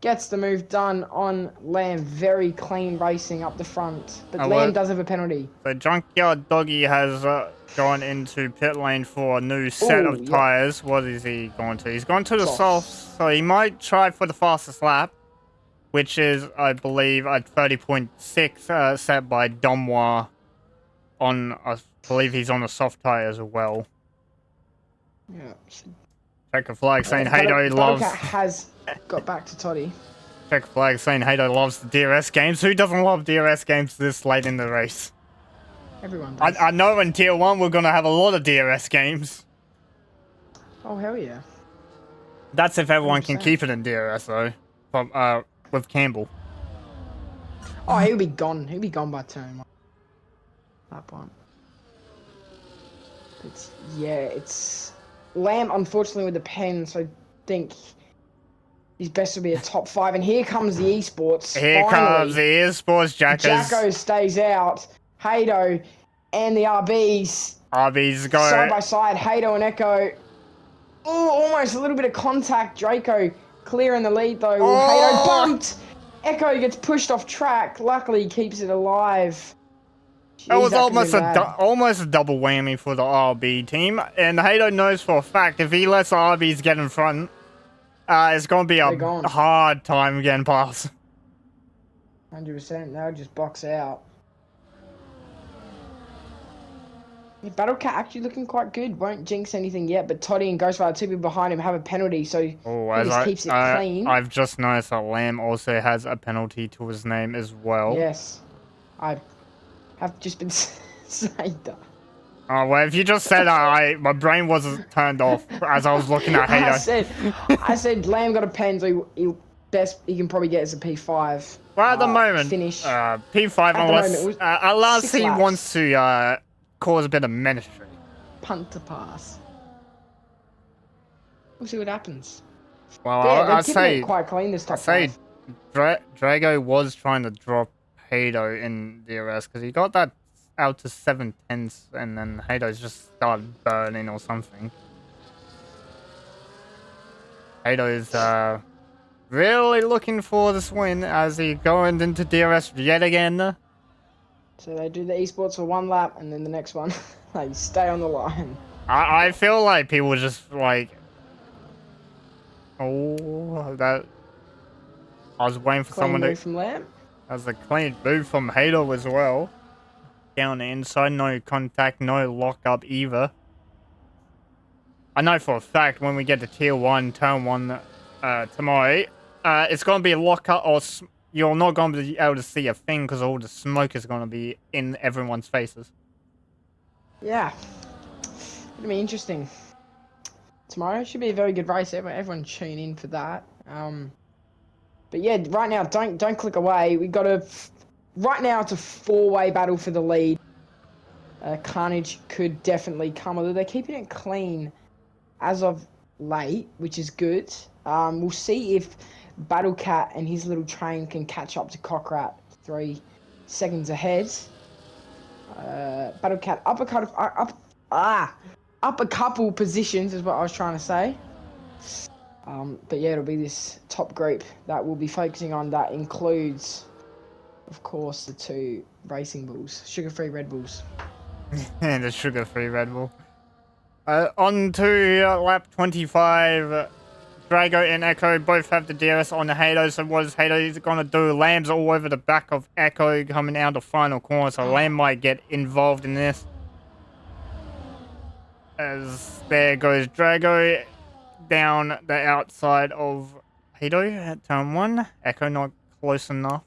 gets the move done on Lamb. Very clean racing up the front. But Lamb does have a penalty. The Junkyard Doggy has gone into pit lane for a new set of tyres. What is he going to? He's going to the soft, so he might try for the fastest lap, which is, I believe, at 30.6 set by Domwa on, I believe he's on a soft tyre as well. Yeah. Check a flag saying Hato loves... has got back to Toddy. Check a flag saying Hato loves the DRS games. Who doesn't love DRS games this late in the race? Everyone does. I know in Tier 1 we're going to have a lot of DRS games. Oh, hell yeah. That's if everyone 100%. Can keep it in DRS, though. From, with Campbell. Oh, he'll be gone. He'll be gone by turn 1. That one. But yeah, it's Lamb, unfortunately, with the pen, so I think his best will be a top 5. And here comes the esports. Here comes the esports, Jacko stays out. Hato and the RBs. RBs go side by side. Hato and Echo. Oh, almost a little bit of contact. Draco clear in the lead though. Hato bumped. Echo gets pushed off track. Luckily, he keeps it alive. Jeez, that was almost a double whammy for the RB team. And Hato knows for a fact if he lets the RBs get in front, it's going to be a hard time getting past. 100%. They'll just box out. Yeah, Battlecat actually looking quite good. Won't jinx anything yet, but Toddy and Ghost Rider, 2 people behind him, have a penalty, so he just keeps it clean. I've just noticed that Lamb also has a penalty to his name as well. Yes. I have just been saying that. Oh, well, if you just said that, my brain wasn't turned off as I was looking at Hato. I said Lamb got a pen, so he can probably get as a P5. Well, at the moment, finish. P5 unless he wants to cause a bit of ministry. Punt to pass. We'll see what happens. Well, I'd say quite clean this top 5. Drago was trying to drop Hato in DRS because he got that out to 7/10 and then Hato's just started burning or something. Hato is Really looking for this win as he going into DRS yet again. So they do the esports for 1 lap, and then the next one, they stay on the line. I feel like people just like... Oh, that... I was waiting for Clean someone to... move from Lamb. That's a clean move from Halo as well. Down the inside, no contact, no lockup either. I know for a fact when we get to tier 1, turn 1 tomorrow, it's going to be a lockup or you're not going to be able to see a thing because all the smoke is going to be in everyone's faces. Yeah. It'll be interesting. Tomorrow should be a very good race. Everyone tune in for that. But yeah, right now, don't click away. We got right now it's a 4-way battle for the lead. Carnage could definitely come, although they're keeping it clean as of late, which is good. We'll see if Battlecat and his little train can catch up to Cockrat 3 seconds ahead. Battlecat up a couple positions is what I was trying to say. But yeah, it'll be this top group that we'll be focusing on. That includes, of course, the 2 racing bulls, sugar-free Red Bulls. And the sugar-free Red Bull. On to lap 25. Drago and Echo both have the DRS on the Halo, so what is Halo going to do? Lamb's all over the back of Echo coming out the final corner, so Lamb might get involved in this. As there goes Drago down the outside of Halo at turn 1. Echo not close enough.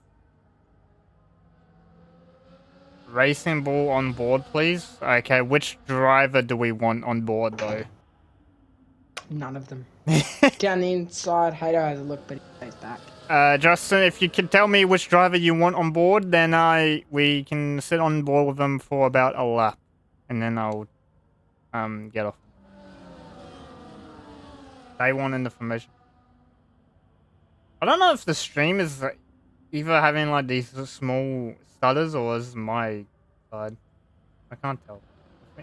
Racing Bull on board, please. Okay, which driver do we want on board, though? None of them. Down the inside, Hato has a look, but he stays back. Justin, if you can tell me which driver you want on board, then we can sit on board with them for about a lap. And then I'll get off. Day 1 in the formation. I don't know if the stream is either having like these small stutters or is my side. I can't tell.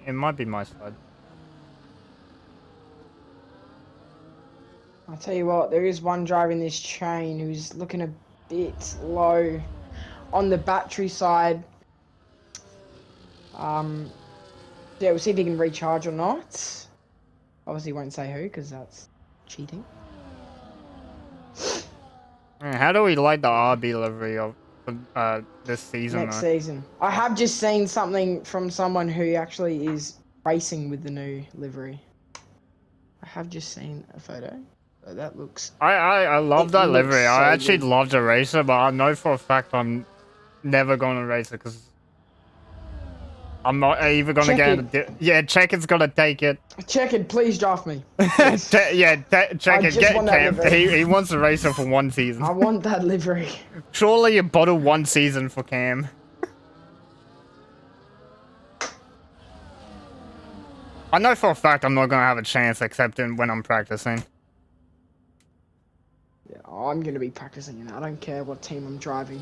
It might be my side. I'll tell you what, there is one driver in this chain who's looking a bit low on the battery side. Yeah, we'll see if he can recharge or not. Obviously won't say who, because that's cheating. How do we like the RB livery of this season? Next season. I have just seen something from someone who actually is racing with the new livery. I have just seen a photo. So that looks... I love that livery. So I actually good. love to race it, but I know for a fact I'm never going to race it because I'm not either going to get it. Yeah, Checker's going to take it. Check it, please draft me. Checker, get Cam. Livery. He wants to race it for 1 season. I want that livery. Surely you bottle 1 season for Cam. I know for a fact I'm not going to have a chance except when I'm practicing. Yeah, I'm going to be practicing it. I don't care what team I'm driving.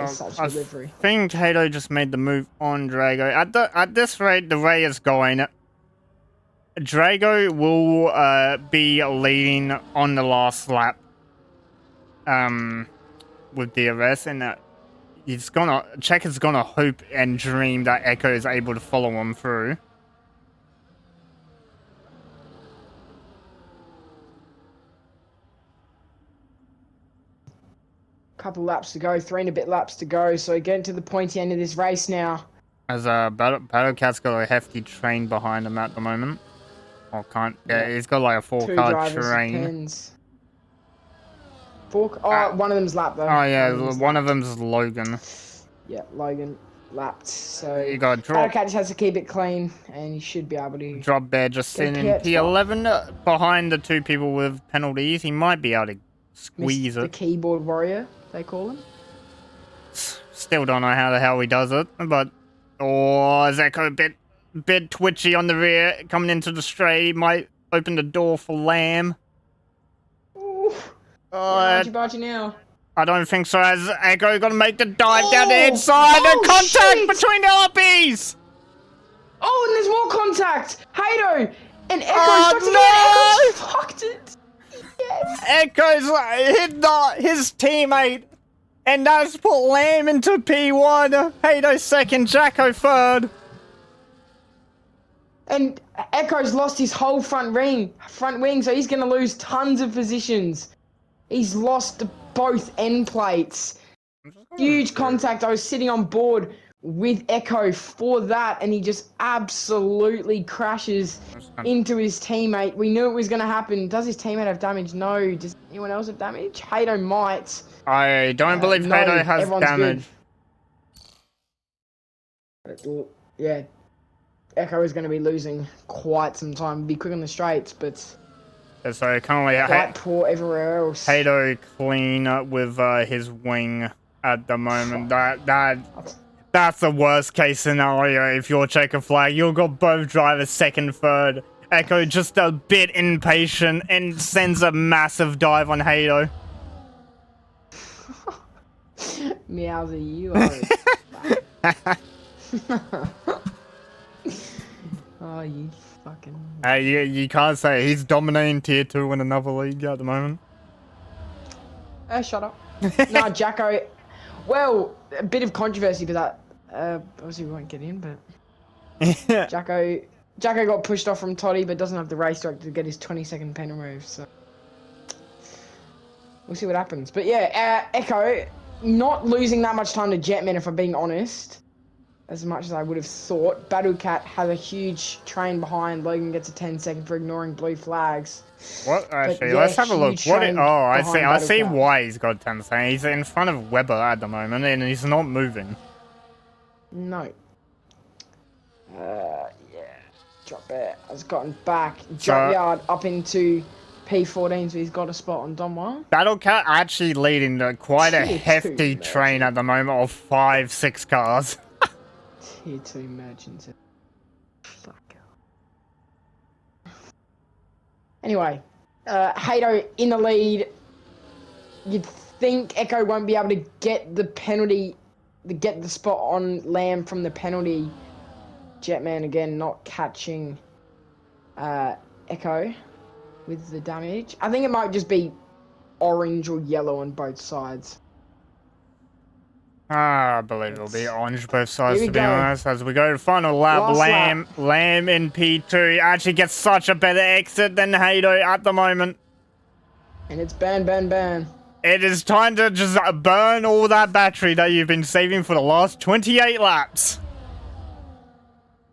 Such delivery. I think Hato just made the move on Drago. At this rate, the way it's going, Drago will be leading on the last lap with DRS, and Checker's gonna hope and dream that Echo is able to follow him through. Couple laps to go, 3 and a bit laps to go, so getting to the pointy end of this race now. As Battlecat's got a hefty train behind him at the moment. Or can't, yeah, he's got like a 4-car train. One of them's lapped though. Oh yeah, one of them's Logan. Yeah, Logan lapped, so you got drop. Battlecat just has to keep it clean, and he should be able to drop Bear just sitting in P11 behind the 2 people with penalties. He might be able to squeeze it. The keyboard warrior, they call him. Still don't know how the hell he does it, but Zeko a bit twitchy on the rear, coming into the straight. He might open the door for Lamb. Ooh. Bargy now. I don't think so, as Echo got to make the dive down the inside. The contact between the RBs! Oh, and there's more contact! Hato! And Echo's Echo's fucked it! Yes. Echo's hit his teammate, and that's put Lamb into P1. Hato second, Jacko third. And Echo's lost his whole front wing, so he's going to lose tons of positions. He's lost both end plates. Huge contact. I was sitting on board with Echo for that, and he just absolutely crashes into his teammate. We knew it was going to happen. Does his teammate have damage? No. Does anyone else have damage? Hato might. I don't believe No, Hato has everyone's damage. Good. Yeah. Echo is going to be losing quite some time. Be quick on the straights, but So currently, quite poor everywhere else. Hato clean with his wing at the moment. That's the worst case scenario if you're checker flag. You've got both drivers second, third. Echo just a bit impatient and sends a massive dive on Hato. Meowsy, you are. Oh, you fucking. You can't say he's dominating tier 2 in another league at the moment. Shut up. No, Jacko. Well, a bit of controversy, but that obviously we won't get in. But Jacko got pushed off from Toddy, but doesn't have the race director to get his 20-second penal move. So we'll see what happens. But yeah, Echo not losing that much time to Jetman, if I'm being honest. As much as I would have thought. Battlecat has a huge train behind. Logan gets a 10-second for ignoring blue flags. What? Actually, yeah, let's have a look. What? I see why he's got 10 seconds. He's in front of Weber at the moment, and he's not moving. No. Yeah. Drop it. Has gotten back. Drop yard up into P14, so he's got a spot on Donwell. Battlecat actually leading quite a hefty train at the moment of 5-6 cars. Tier 2 merchants. Fuck. Anyway, Hato in the lead. You'd think Echo won't be able to get the penalty, to get the spot on Lamb from the penalty. Jetman again not catching Echo with the damage. I think it might just be orange or yellow on both sides. I believe it'll be orange both sides, to be honest. As we go to final lap, Lamb in P2 actually gets such a better exit than Hato at the moment. And it's ban. It is time to just burn all that battery that you've been saving for the last 28 laps.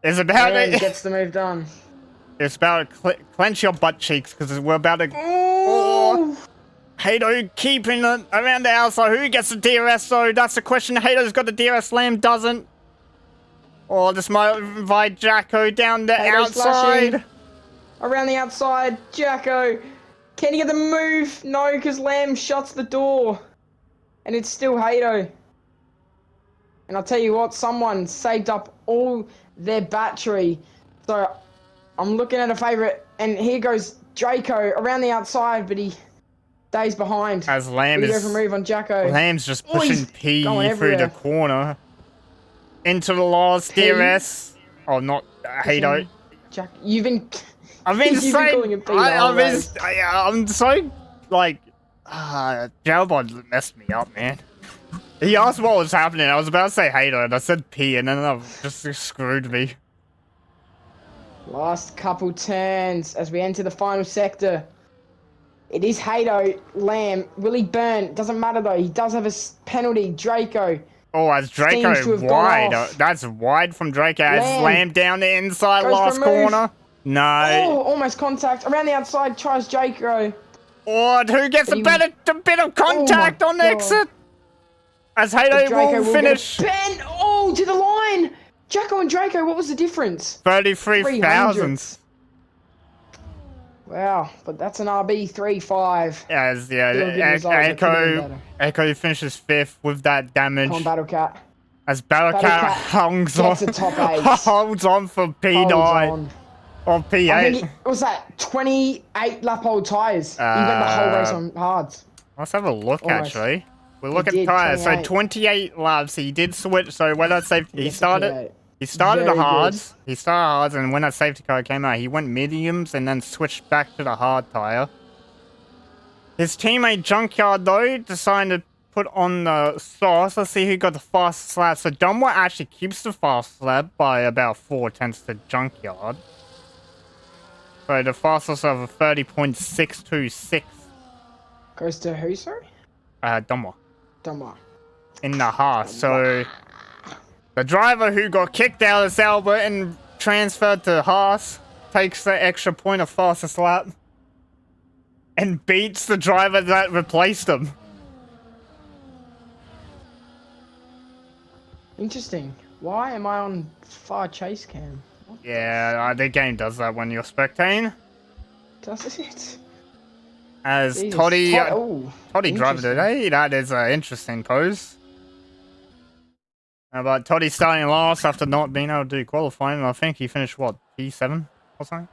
It's about to... gets the move done. It's about to clench your butt cheeks, because we're about to... Oh! Hato keeping it around the outside. Who gets the DRS though? That's the question. Hato's got the DRS. Lamb doesn't. Or this might invite Jacko down the outside. Flashing. Around the outside. Jacko. Can he get the move? No, because Lamb shuts the door. And it's still Hato. And I'll tell you what, someone saved up all their battery. So I'm looking at a favourite. And here goes Draco around the outside, but he... stays behind. As Lamb is go for move on Jacko. Lamb's just pushing P through the corner. Into the last DRS. Oh, not Hato. Jack, you've been... I've been calling him P. I'm so, like... Jalbon messed me up, man. He asked what was happening. I was about to say Hato, and I said P, and then I've just screwed me. Last couple turns as we enter the final sector. It is Hato, Lamb, will he burn? Doesn't matter though, he does have a penalty, Draco. Oh, as Draco wide. That's wide from Draco. As Lamb down the inside, last corner. No. Oh, almost contact. Around the outside, tries Draco. Oh, who gets a bit of contact on exit? As Hato will finish. Oh, to the line. Jacko and Draco, what was the difference? 33,000. Wow, but that's an RB 3-5. As Echo finishes 5th with that damage. Come on, Battlecat. As Battlecat holds on for P9. Or P8. I think it was that 28 lap old tyres. He went the whole race on hards. Let's have a look actually. We'll look at tyres. So 28 laps. He did switch. So when that safety, he started the hards. He started hards, and when that safety car came out, he went mediums and then switched back to the hard tyre. His teammate Junkyard, though, decided to put on the sauce. Let's see who got the fastest lap. So Dunmore actually keeps the fastest lap by about 4/10 to Junkyard. So the fastest of a 30.626. Goes to who, sorry? Dunmore. Dunmore. In the Haas. So the driver who got kicked out of Sauber and transferred to Haas takes the extra point of fastest lap and beats the driver that replaced him. Interesting. Why am I on far chase cam? Yeah, the game does that when you're spectating. Does it? As Jesus. Toddy driver interesting. today, that is an interesting pose. But Toddy starting last after not being able to do qualifying. I think he finished, what, P7 or something?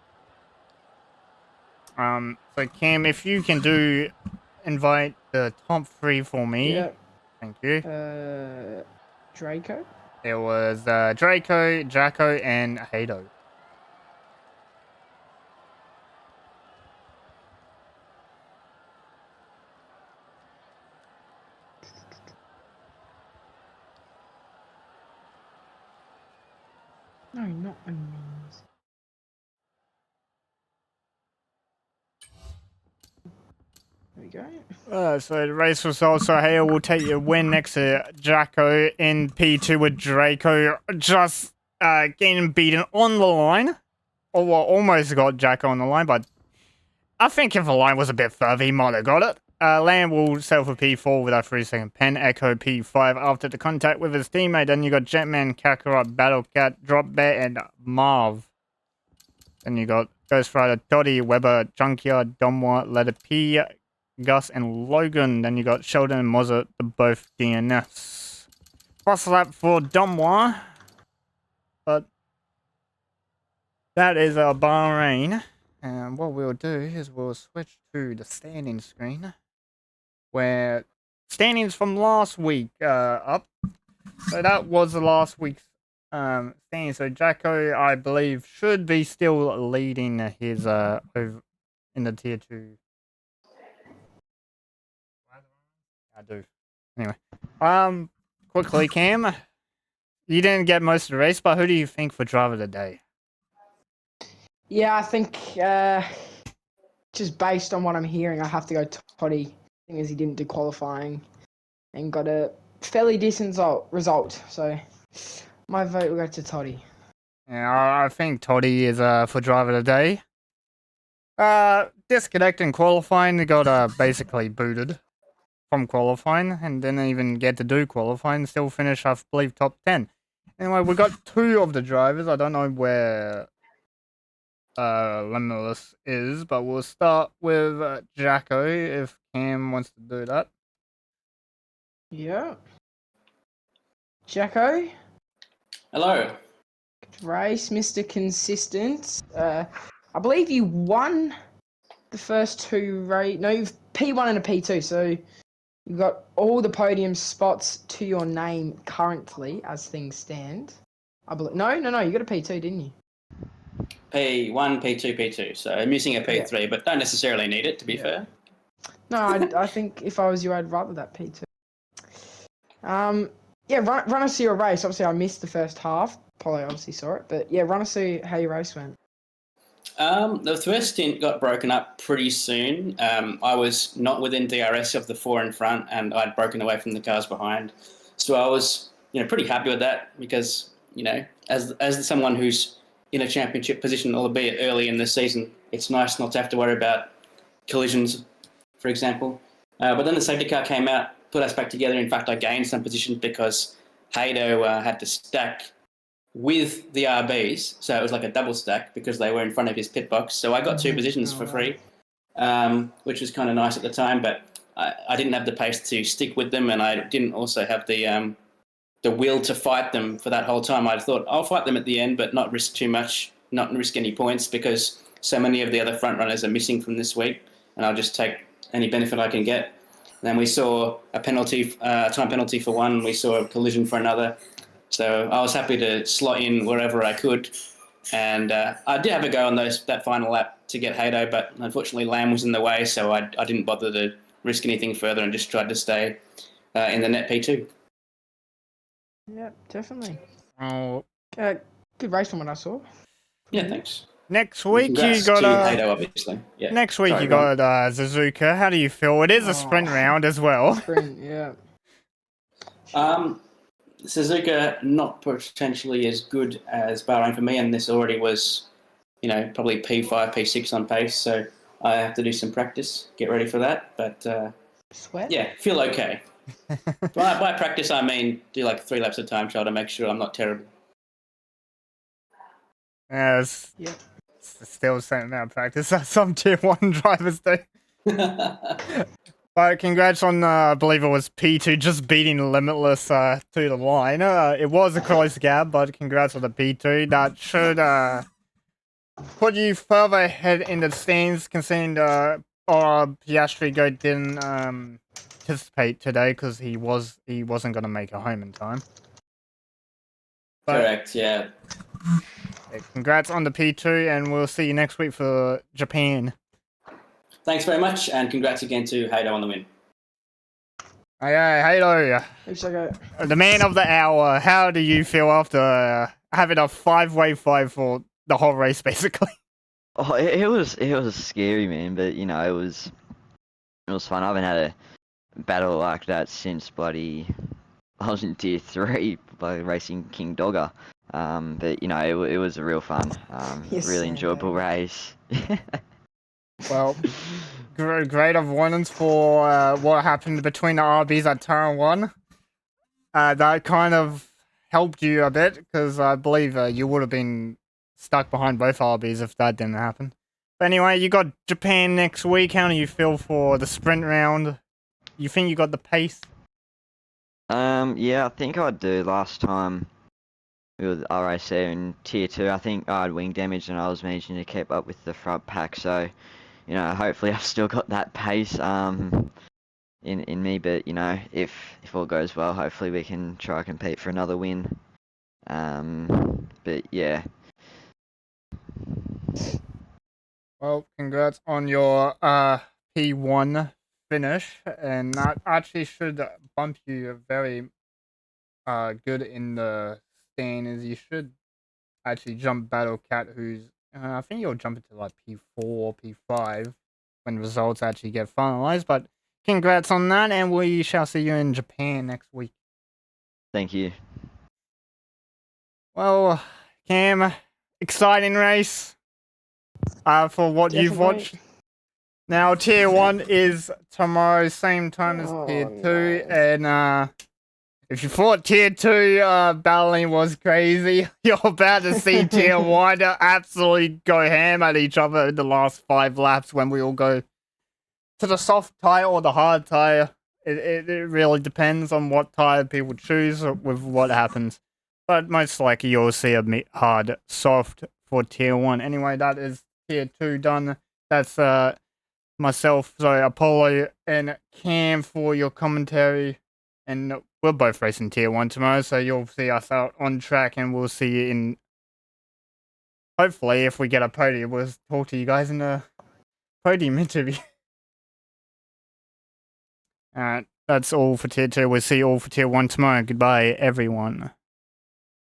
So Cam, if you can invite the top 3 for me. Yeah. Thank you. Draco? It was Draco, Jacko, and Hado. No, not enemies. There we go. So the race results are here. We'll take your win next to Jacko in P2 with Draco just getting beaten on the line. Or well, almost got Jacko on the line, but I think if the line was a bit further, he might have got it. Lamb will settle for P4 with a 3-second pen. Echo P5 after the contact with his teammate. Then you got Jetman, Kakarot, Battlecat, Drop Bear, and Marv. Then you got Ghost Rider, Dottie, Weber, Junkyard, Domwa, Letter P, Gus, and Logan. Then you got Sheldon and Mozart, both DNS. Fast lap for Domwa. But that is Bahrain. And what we'll do is we'll switch to the standing screen, where standings from last week up. So that was the last week's standing. So Jacko, I believe, should be still leading his over in the tier 2. I do. Anyway, quickly, Cam, you didn't get most of the race, but who do you think for driver of the day? Yeah, I think just based on what I'm hearing, I have to go Toddy, seeing as he didn't do qualifying and got a fairly decent result. So my vote will go to Toddy. Yeah, I think Toddy is for driver of the day. Disconnecting qualifying, he got basically booted from qualifying and didn't even get to do qualifying. Still finish, I believe, top 10. Anyway, we got 2 of the drivers. I don't know where Limitless is, but we'll start with Jacko if Cam wants to do that. Yeah. Jacko? Hello. Good race, Mr. Consistent. I believe you won the first 2 race. No, you've P1 and a P2, so you've got all the podium spots to your name currently as things stand. I believe. No, you got a P2, didn't you? P1, P2, P2. So I'm missing a P3, but don't necessarily need it, to be fair. No, I think if I was you, I'd rather that P2. Yeah, run us through your race. Obviously, I missed the first half. Polly obviously saw it, but yeah, run us through how your race went. The first stint got broken up pretty soon. I was not within DRS of the 4 in front, and I'd broken away from the cars behind. So I was, pretty happy with that because, as someone who's in a championship position, albeit early in the season, it's nice not to have to worry about collisions, for example. But then the safety car came out, put us back together. In fact, I gained some position because Hado had to stack with the RBs, so it was like a double stack because they were in front of his pit box. So I got 2 positions for free, which was kind of nice at the time, but I didn't have the pace to stick with them, and I didn't also have the will to fight them for that whole time. I thought I'll fight them at the end, but not risk too much, not risk any points because so many of the other front runners are missing from this week, and I'll just take any benefit I can get. Then we saw a penalty, time penalty for one. We saw a collision for another. So I was happy to slot in wherever I could. And I did have a go on that final lap to get Hato, but unfortunately Lamb was in the way, so I didn't bother to risk anything further and just tried to stay in the net P2. Yeah, definitely. Oh, Good race from what I saw. Yeah, thanks. next week you Congrats got to Hato, obviously. Yeah. Next week Sorry, you go on. got Suzuka. How do you feel? It is a sprint round as well. Sprint, yeah. Suzuka not potentially as good as Bahrain for me, and this already was, probably P5, P6 on pace, so I have to do some practice, get ready for that. But Sweat? yeah, feel okay. by practice, I mean do like 3 laps of time trial to make sure I'm not terrible. Yes. Yep. Still the same amount of practice as some tier 1 drivers do. But congrats on, I believe it was P2 just beating Limitless to the line. It was a close gap, but congrats on the P2. That should put you further ahead in the stands, considering Piastri Goat didn't participate today because he wasn't going to make it home in time. But, Correct, yeah. Congrats on the P2, and we'll see you next week for Japan. Thanks very much, and congrats again to Hato on the win. Hey, Halo, the man of the hour. How do you feel after having a 5-way fight for the whole race, basically? Oh, it was scary, man. But it was fun. I haven't had a battle like that since I was in tier 3 by racing King Dogger. But it was a real fun. Yes, really enjoyable race. Well, great avoidance for what happened between the RBs at turn 1. That kind of helped you a bit, because I believe you would have been stuck behind both RBs if that didn't happen. But anyway, you got Japan next week. How do you feel for the sprint round? You think you got the pace? Yeah, I think I do. Last time with RAC in tier 2, I think I had wing damage and I was managing to keep up with the front pack. So, hopefully I've still got that pace in me. But if all goes well, hopefully we can try to compete for another win. But yeah. Well, congrats on your P1 finish, and that actually should bump you very good in the stand, as you should actually jump Battle Cat, who's I think you'll jump into like P4, P5 when results actually get finalized. But congrats on that, and we shall see you in Japan next week. Thank you. Well, Cam, exciting race for what you've watched. Now, tier 1 is tomorrow, same time as tier 2, and if you thought tier 2 battling was crazy, you're about to see tier 1 absolutely go ham at each other in the last 5 laps when we all go to the soft tire or the hard tire. It really depends on what tire people choose with what happens. But most likely you'll see a hard soft for tier 1. Anyway, that is tier 2 done. That's myself, Apollo and Cam for your commentary. And we're both racing tier 1 tomorrow, so you'll see us out on track, and we'll see you in... Hopefully, if we get a podium, we'll talk to you guys in a podium interview. Alright, that's all for tier 2. We'll see you all for tier 1 tomorrow. Goodbye, everyone.